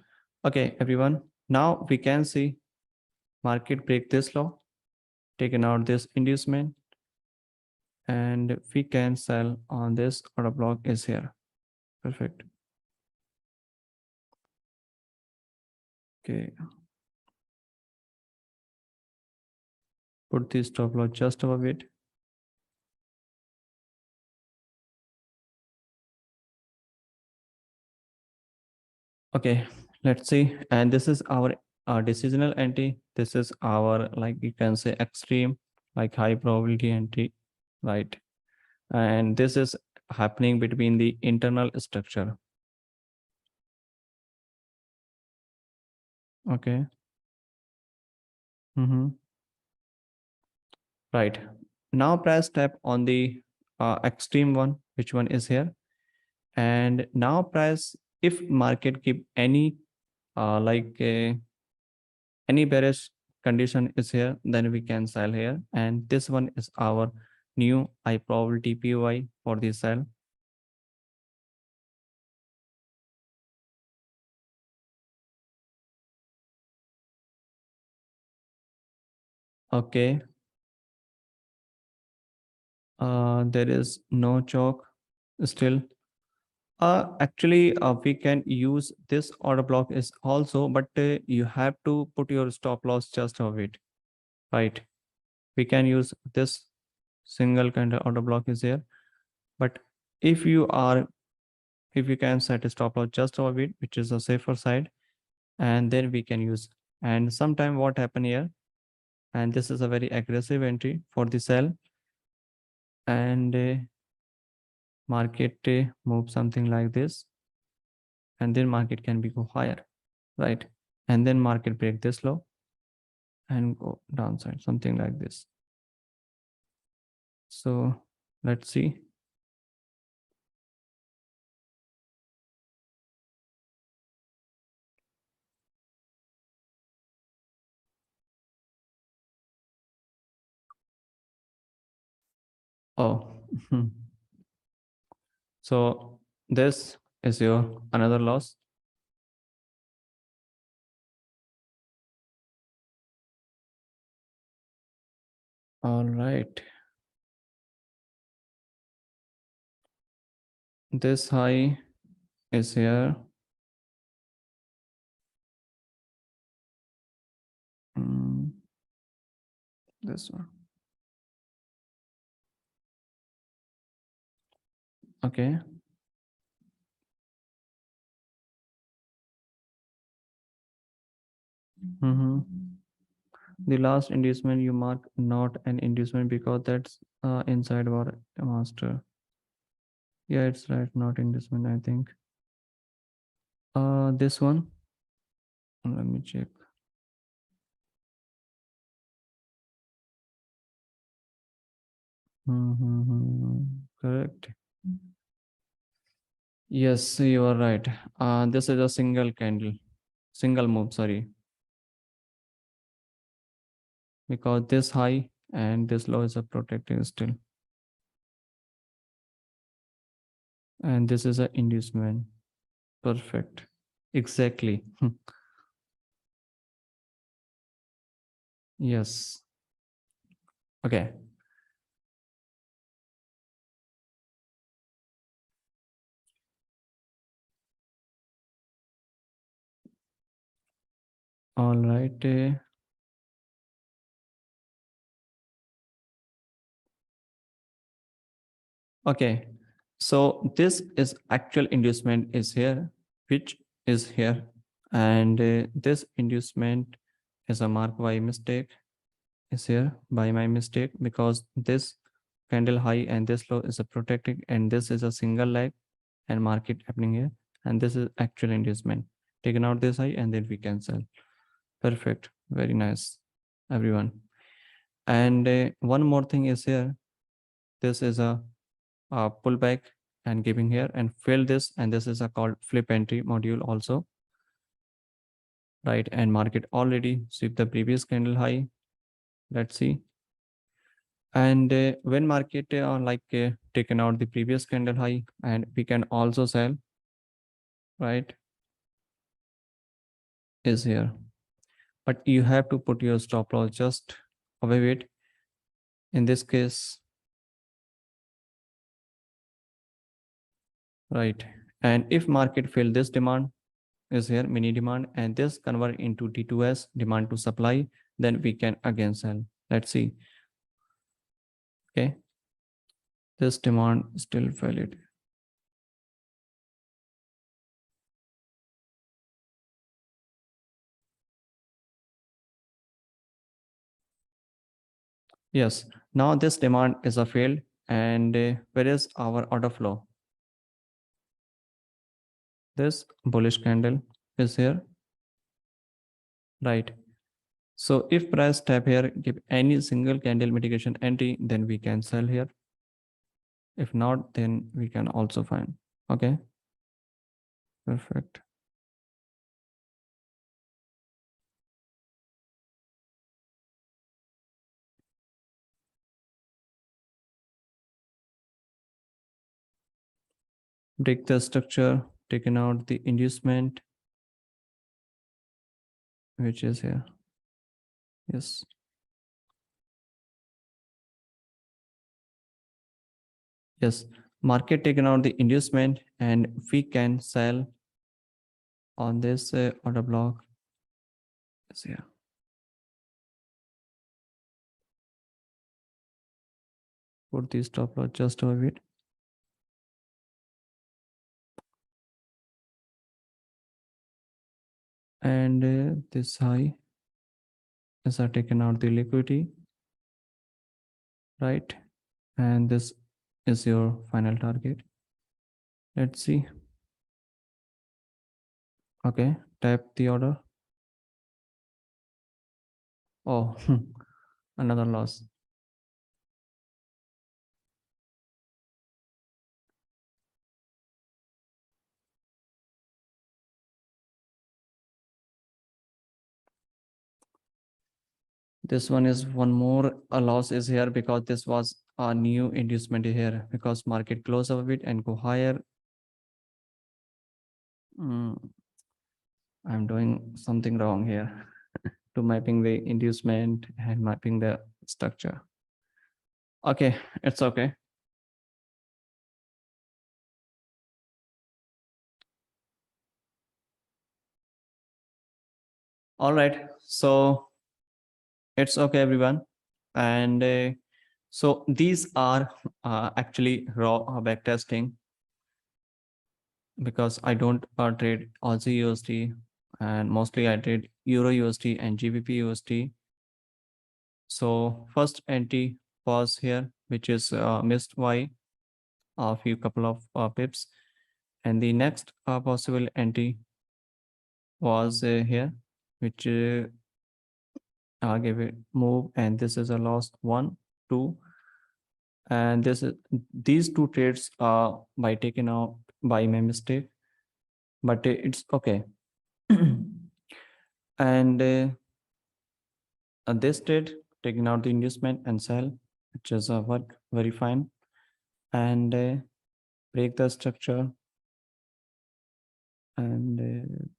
Okay, everyone. Now we can see market break this low, taken out this inducement, and we can sell on this order block is here. Perfect. Okay. Put this stop loss just above it. Okay, let's see. And this is our decisional entry. This is our, like you can say, extreme, like high probability entry, right? And this is happening between the internal structure. Okay. Right. Now press tap on the extreme one, which one is here. And now press, if market keep any any bearish condition is here, then we can sell here. And this one is our new high probability POI for the sell. Okay. There is no choke still. Actually, we can use this order block is also, but you have to put your stop loss just of it, right? We can use this single kind of order block is here, but if you are, if you can set a stop loss just of it, which is a safer side, and then we can use. And sometime what happen here, and this is a very aggressive entry for the sell, and market move something like this, and then market can be go higher, right? And then market break this low and go downside, something like this. So let's see. Oh. So this is your another loss. All right. This high is here. This one. Okay. The last inducement you mark not an inducement because that's inside our master. Yeah, it's right, not inducement, I think. This one. Let me check. Correct. Yes, you are right. This is a single move, sorry, because this high and this low is a protecting still. And this is a inducement. Perfect. Exactly. Yes. Okay. All right. Okay. So this is actual inducement is here, which is here. And this inducement is a mark by mistake is here by my mistake because this candle high and this low is a protecting and this is a single leg and market happening here. And this is actual inducement. Taken out this high and then we cancel. Perfect. Very nice, everyone. And one more thing is here. This is a pullback and giving here and fill this. And this is a called flip entry module also. Right. And market already sweep the previous candle high. Let's see. And when market taken out the previous candle high and we can also sell, right, is here. But you have to put your stop loss just away it. In this case, right. And if market fill this demand is here mini demand and this convert into D2S demand to supply, then we can again sell. Let's see. Okay. This demand still valid. Yes. Now this demand is a failed and where is our order flow? This bullish candle is here, right? So if price tap here, give any single candle mitigation entry, then we can sell here. If not, then we can also find. Okay, perfect. Break the structure, taken out the inducement, which is here. Yes. Yes. Market taken out the inducement and we can sell on this order block. Yes, here. Put the stop loss just over it. And this high is taken out the liquidity, right? And this is your final target. Let's see. Okay, tap the order. Oh, another loss. This one is one more a loss is here because this was a new inducement here because market close up a bit and go higher. I'm doing something wrong here to mapping the inducement and mapping the structure. Okay, it's okay. All right, so it's okay, everyone. And so these are actually raw back testing because I don't trade Aussie USD and mostly I trade Euro USD and GBP USD. So first entry was here, which is missed by a few couple of pips. And the next possible entry was here, which gave a move. And this is a loss 1, 2. And this is these two trades by taking out by my mistake, but it's okay. And this trade, taking out the inducement and sell, which is work very fine, and break the structure. And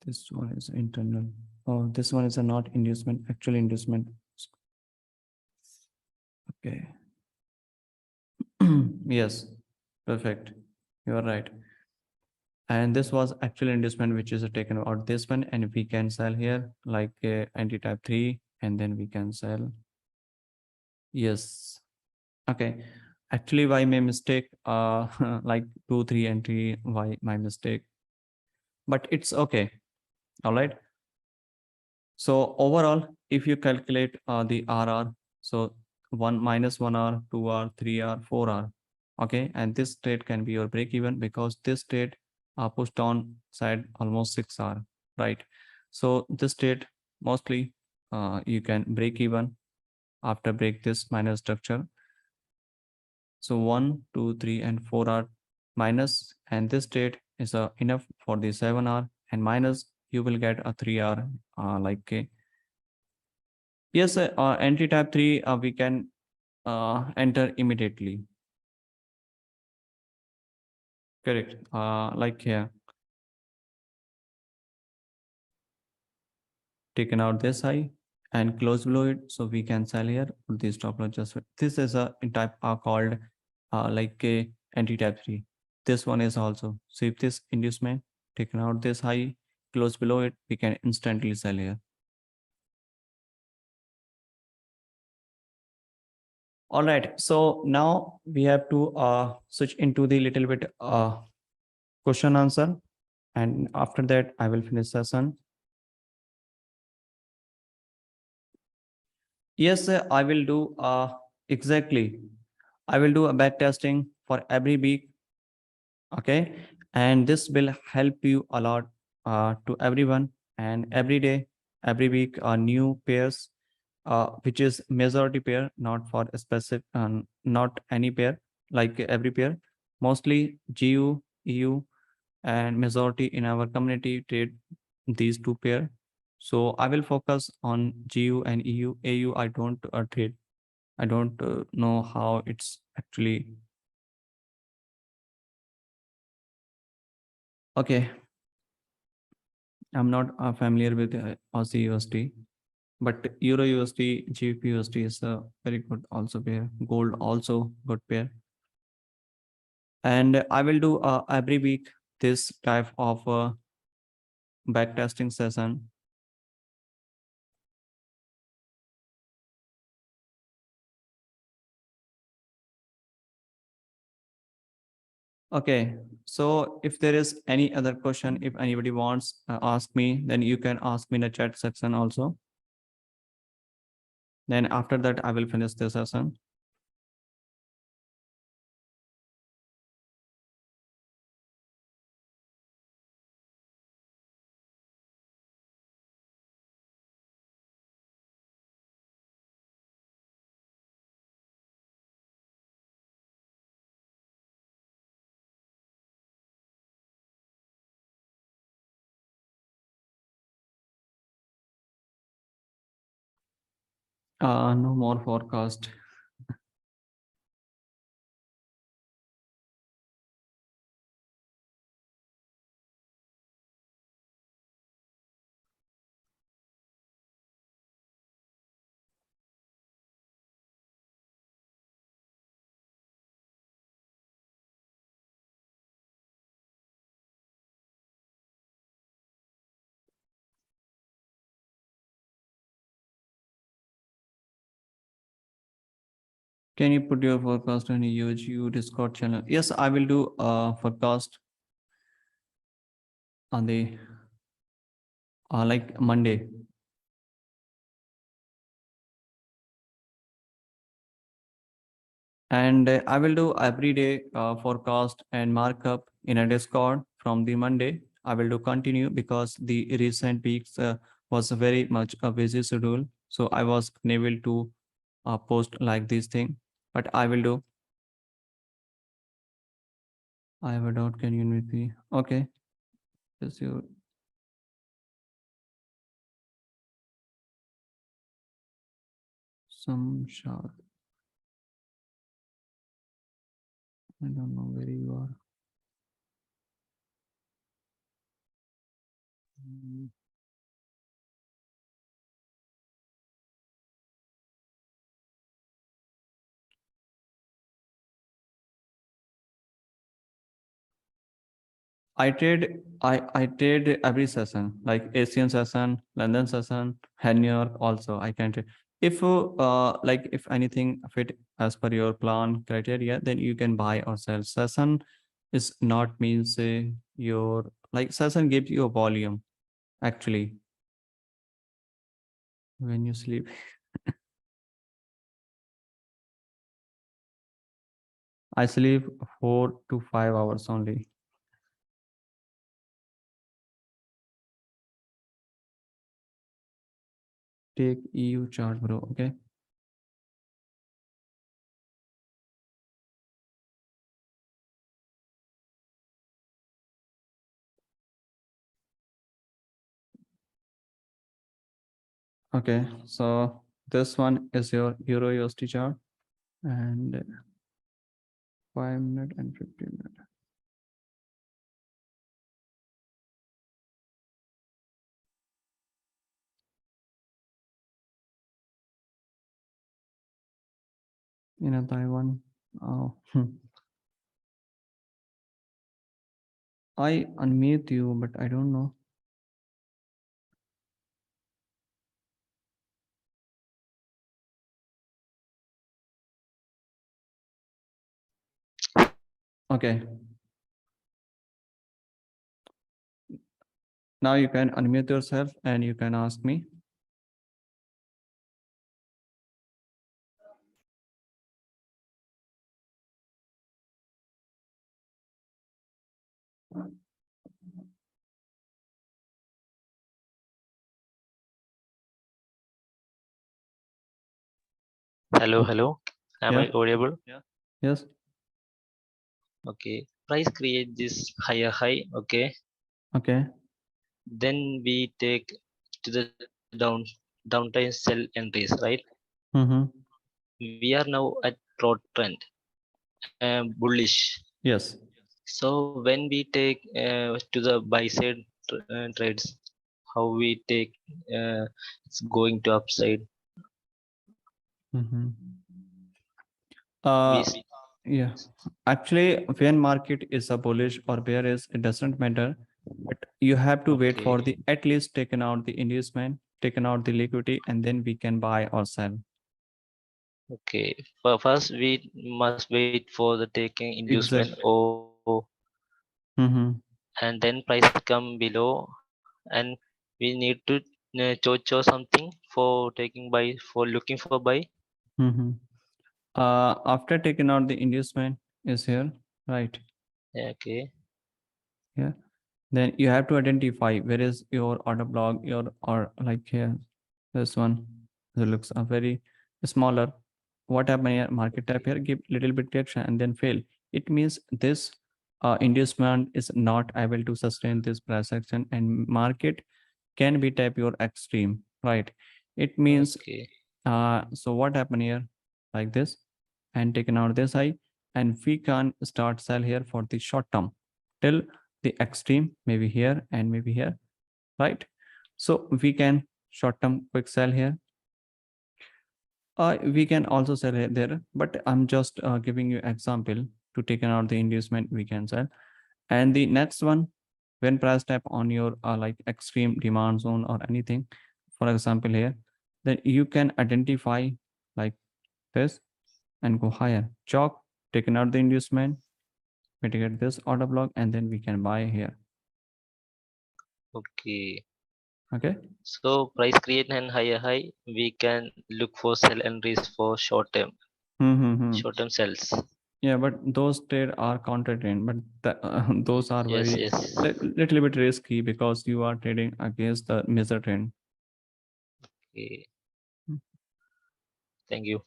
this one is internal. Oh, this one is a not inducement, actual inducement. Okay. Yes, perfect. You are right. And this was actual inducement, which is taken out this one, and we can sell here like anti-type 3, and then we can sell. Yes. Okay. Actually, why my mistake? Like 2, 3 entry, why my mistake? But it's okay. All right. So overall, if you calculate the RR, so 1 minus 1R, 2R, 3R, 4R, okay, and this trade can be your break even because this trade pushed on side almost 6R, right? So this trade mostly you can break even after break this minor structure. So 1, 2, 3, and 4 are minus, and this trade is enough for the 7R, and minus you will get a 3R like yes, entry type 3 we can enter immediately. Correct. Like here, taken out this high and close below it, so we can sell here. Put this stop loss just. This is a type called like a entry type 3. This one is also. So if this inducement taken out this high, close below it, we can instantly sell here. All right. So now we have to switch into the little bit question answer, and after that I will finish session. Yes, I will do exactly. I will do a back testing for every week. Okay. And this will help you a lot to everyone. And every day, every week, new pairs, which is majority pair, not for a specific, not any pair, like every pair. Mostly GU, EU, and majority in our community trade these two pair. So I will focus on GU and EU. AU I don't trade. I don't know how it's actually. Okay. I'm not familiar with Aussie USD, but Euro USD, GBP USD is a very good also pair. Gold also good pair. And I will do every week this type of backtesting session. Okay, so if there is any other question, if anybody wants ask me, then you can ask me in the chat section also. Then after that, I will finish the session. No more forecast. Can you put your forecast on your Discord channel? Yes, I will do forecast on the like Monday. And I will do every day forecast and markup in a Discord from the Monday. I will do continue because the recent weeks was very much a busy schedule. So I was unable to post like this thing, but I will do. I have a doubt. Can you repeat? Okay. Yes, you. Some shot. I don't know where you are. Mm. I trade every session, like Asian session, London session, and New York also. I can trade. If like if anything fit as per your plan criteria, then you can buy or sell. Session is not means your like session gives you a volume actually when you sleep. I sleep 4 to 5 hours only. Take EU chart, bro. Okay. Okay. So this one is your Euro USD chart and 5 minute and 15 minute. In a Taiwan. Oh, I unmute you, but I don't know. Okay. Now you can unmute yourself and you can ask me. Hello, hello. Am Yeah. I audible? Yes. Okay. Price create this higher high. Okay. Okay. Then we take to the downtime sell entries, right? Mm-hmm. We are now at broad trend, bullish. Yes. So when we take to the buy side trades, how we take it's going to upside. Mm-hmm. We Uh, yeah. Actually, when market is a bullish or bearish, it doesn't matter. But you have to wait okay. for the at least taken out the inducement, taken out the liquidity, and then we can buy or sell. Okay. First, we must wait for the taking inducement Exactly. or Mm-hmm. and then price come below and we need to choose something for taking buy for looking for buy. Mm-hmm. After taking out the inducement is here, right? Yeah, okay. Yeah. Then you have to identify where is your order block, your or like here, this one. It looks a very smaller. What happened here? Market type here, give little bit reaction and then fail. It means this inducement is not able to sustain this price action and market can be type your extreme, right? It means Okay. so what happened here? Like this and taken out this high and we can start sell here for the short term till the extreme maybe here and maybe here, right? So we can short term quick sell here. We can also sell it there, but I'm just giving you example to take out the inducement we can sell. And the next one, when price tap on your like extreme demand zone or anything, for example here, then you can identify like this and go higher. Chalk, taken out the inducement, mitigate this order block, and then we can buy here. Okay. Okay. So price create and higher high, we can look for sell entries for Mm-hmm. short term sells. Yeah, but those trade are counter trend, but those are Yes, very yes. little bit risky because you are trading against the major trend. Okay. Thank you.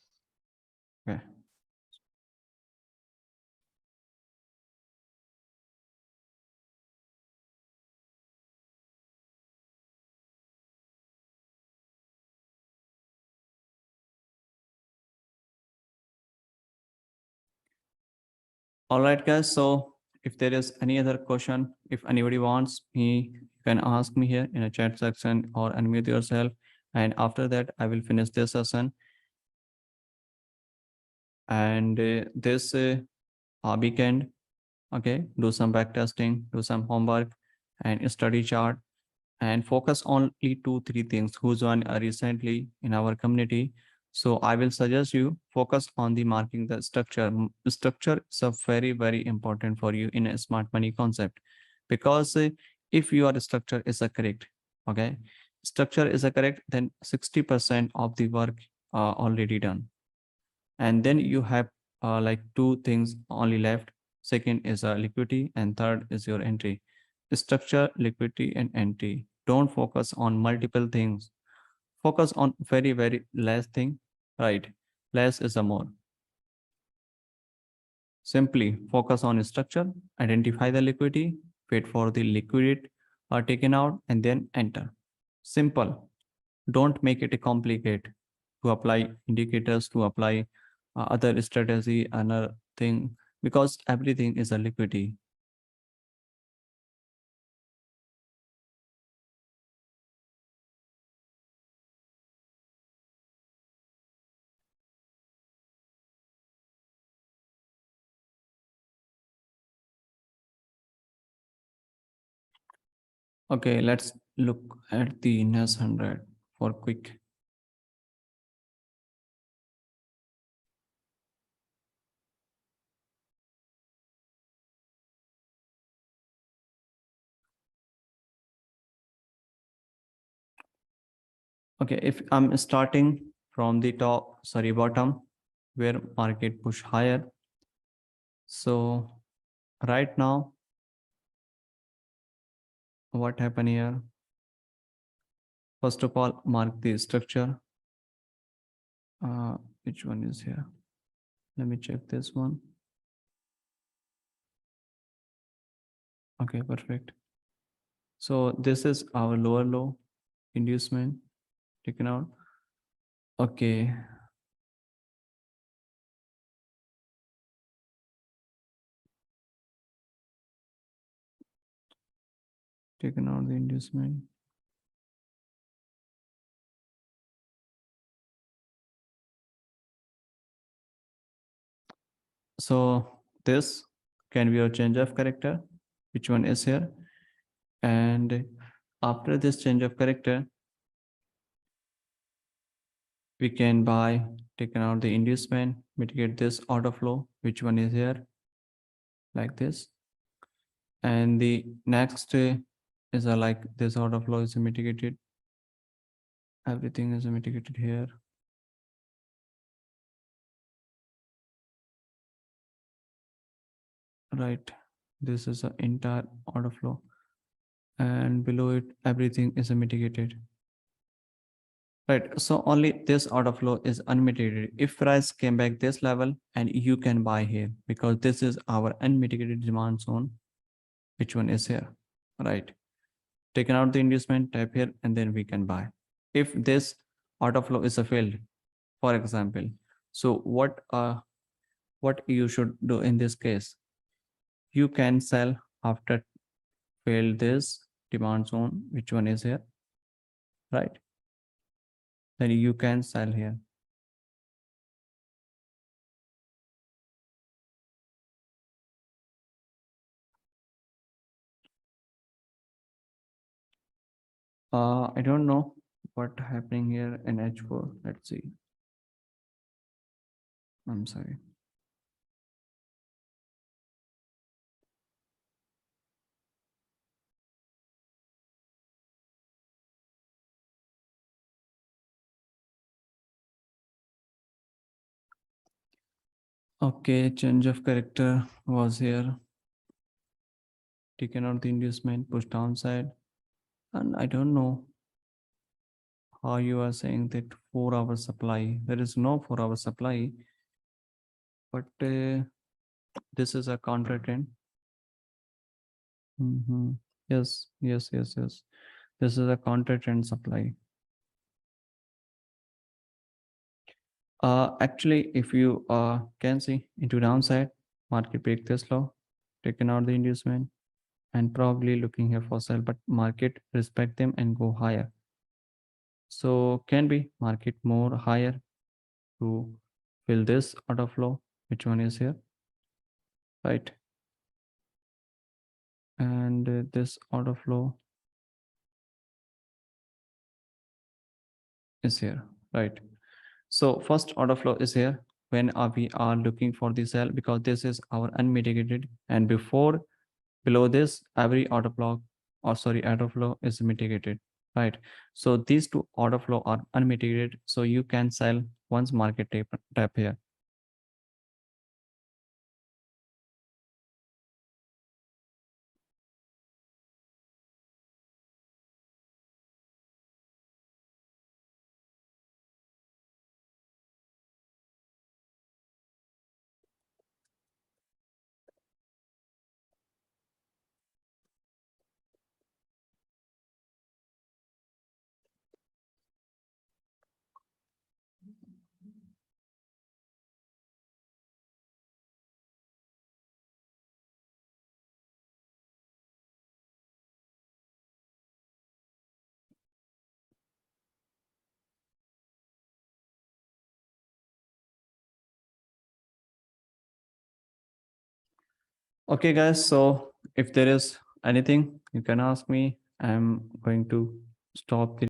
Okay. All right, guys. So if there is any other question, if anybody wants me, you can ask me here in a chat section or unmute yourself. And after that, I will finish this session. And this weekend, okay, do some back testing, do some homework and study chart and focus on only 2 3 things who's joined recently in our community. So I will suggest you focus on the marking the structure. Structure is a very important for you in a smart money concept, because if your structure is a correct, okay, structure is a correct, then 60% of the work already done. And then you have like 2 things only left. Second is liquidity and third is your entry. Structure, liquidity and entry. Don't focus on multiple things, focus on very less thing, right? Less is a more. Simply focus on structure, identify the liquidity, wait for the liquidity are taken out and then enter. Simple. Don't make it complicated to apply indicators, to apply other strategy, another thing, because everything is a liquidity. Okay, let's look at the NAS 100 for quick. Okay, if I'm starting from the top, sorry, bottom, where market push higher. So right now, what happened here? First of all, mark the structure. Which one is here? Let me check this one. Okay, perfect. So this is our lower low inducement taken out. Okay. Taken out the inducement. So this can be a change of character, which one is here. And after this change of character, we can buy, taken out the inducement, mitigate this order flow, which one is here, like this. And the next is like this order flow is mitigated. Everything is mitigated here. Right. This is the entire order flow. And below it, everything is mitigated. Right. So only this order flow is unmitigated. If price came back this level, and you can buy here because this is our unmitigated demand zone. Which one is here? Right. Taken out the inducement, type here, and then we can buy. If this order flow is a failed, for example, so what you should do in this case? You can sell after failed this demand zone. Which one is here? Right. Then you can sell here. I don't know what happening here in H4. Let's see. I'm sorry. Okay, change of character was here. Taken out the inducement, push downside. And I don't know how you are saying that 4-hour supply. There is no 4-hour supply, but this is a counter trend. Yes, yes, yes, yes. This is a counter trend supply. Actually, if you can see into downside, market break this low, taken out the inducement, and probably looking here for sell, but market respect them and go higher. So can be market more higher to fill this order flow, which one is here, right? And this order flow is here, right? So first order flow is here when we are looking for the sell, because this is our unmitigated, and before below this every order block, or sorry, order flow is mitigated, right? So these two order flow are unmitigated, so you can sell once market tap here. Okay guys, so if there is anything you can ask me, I'm going to stop the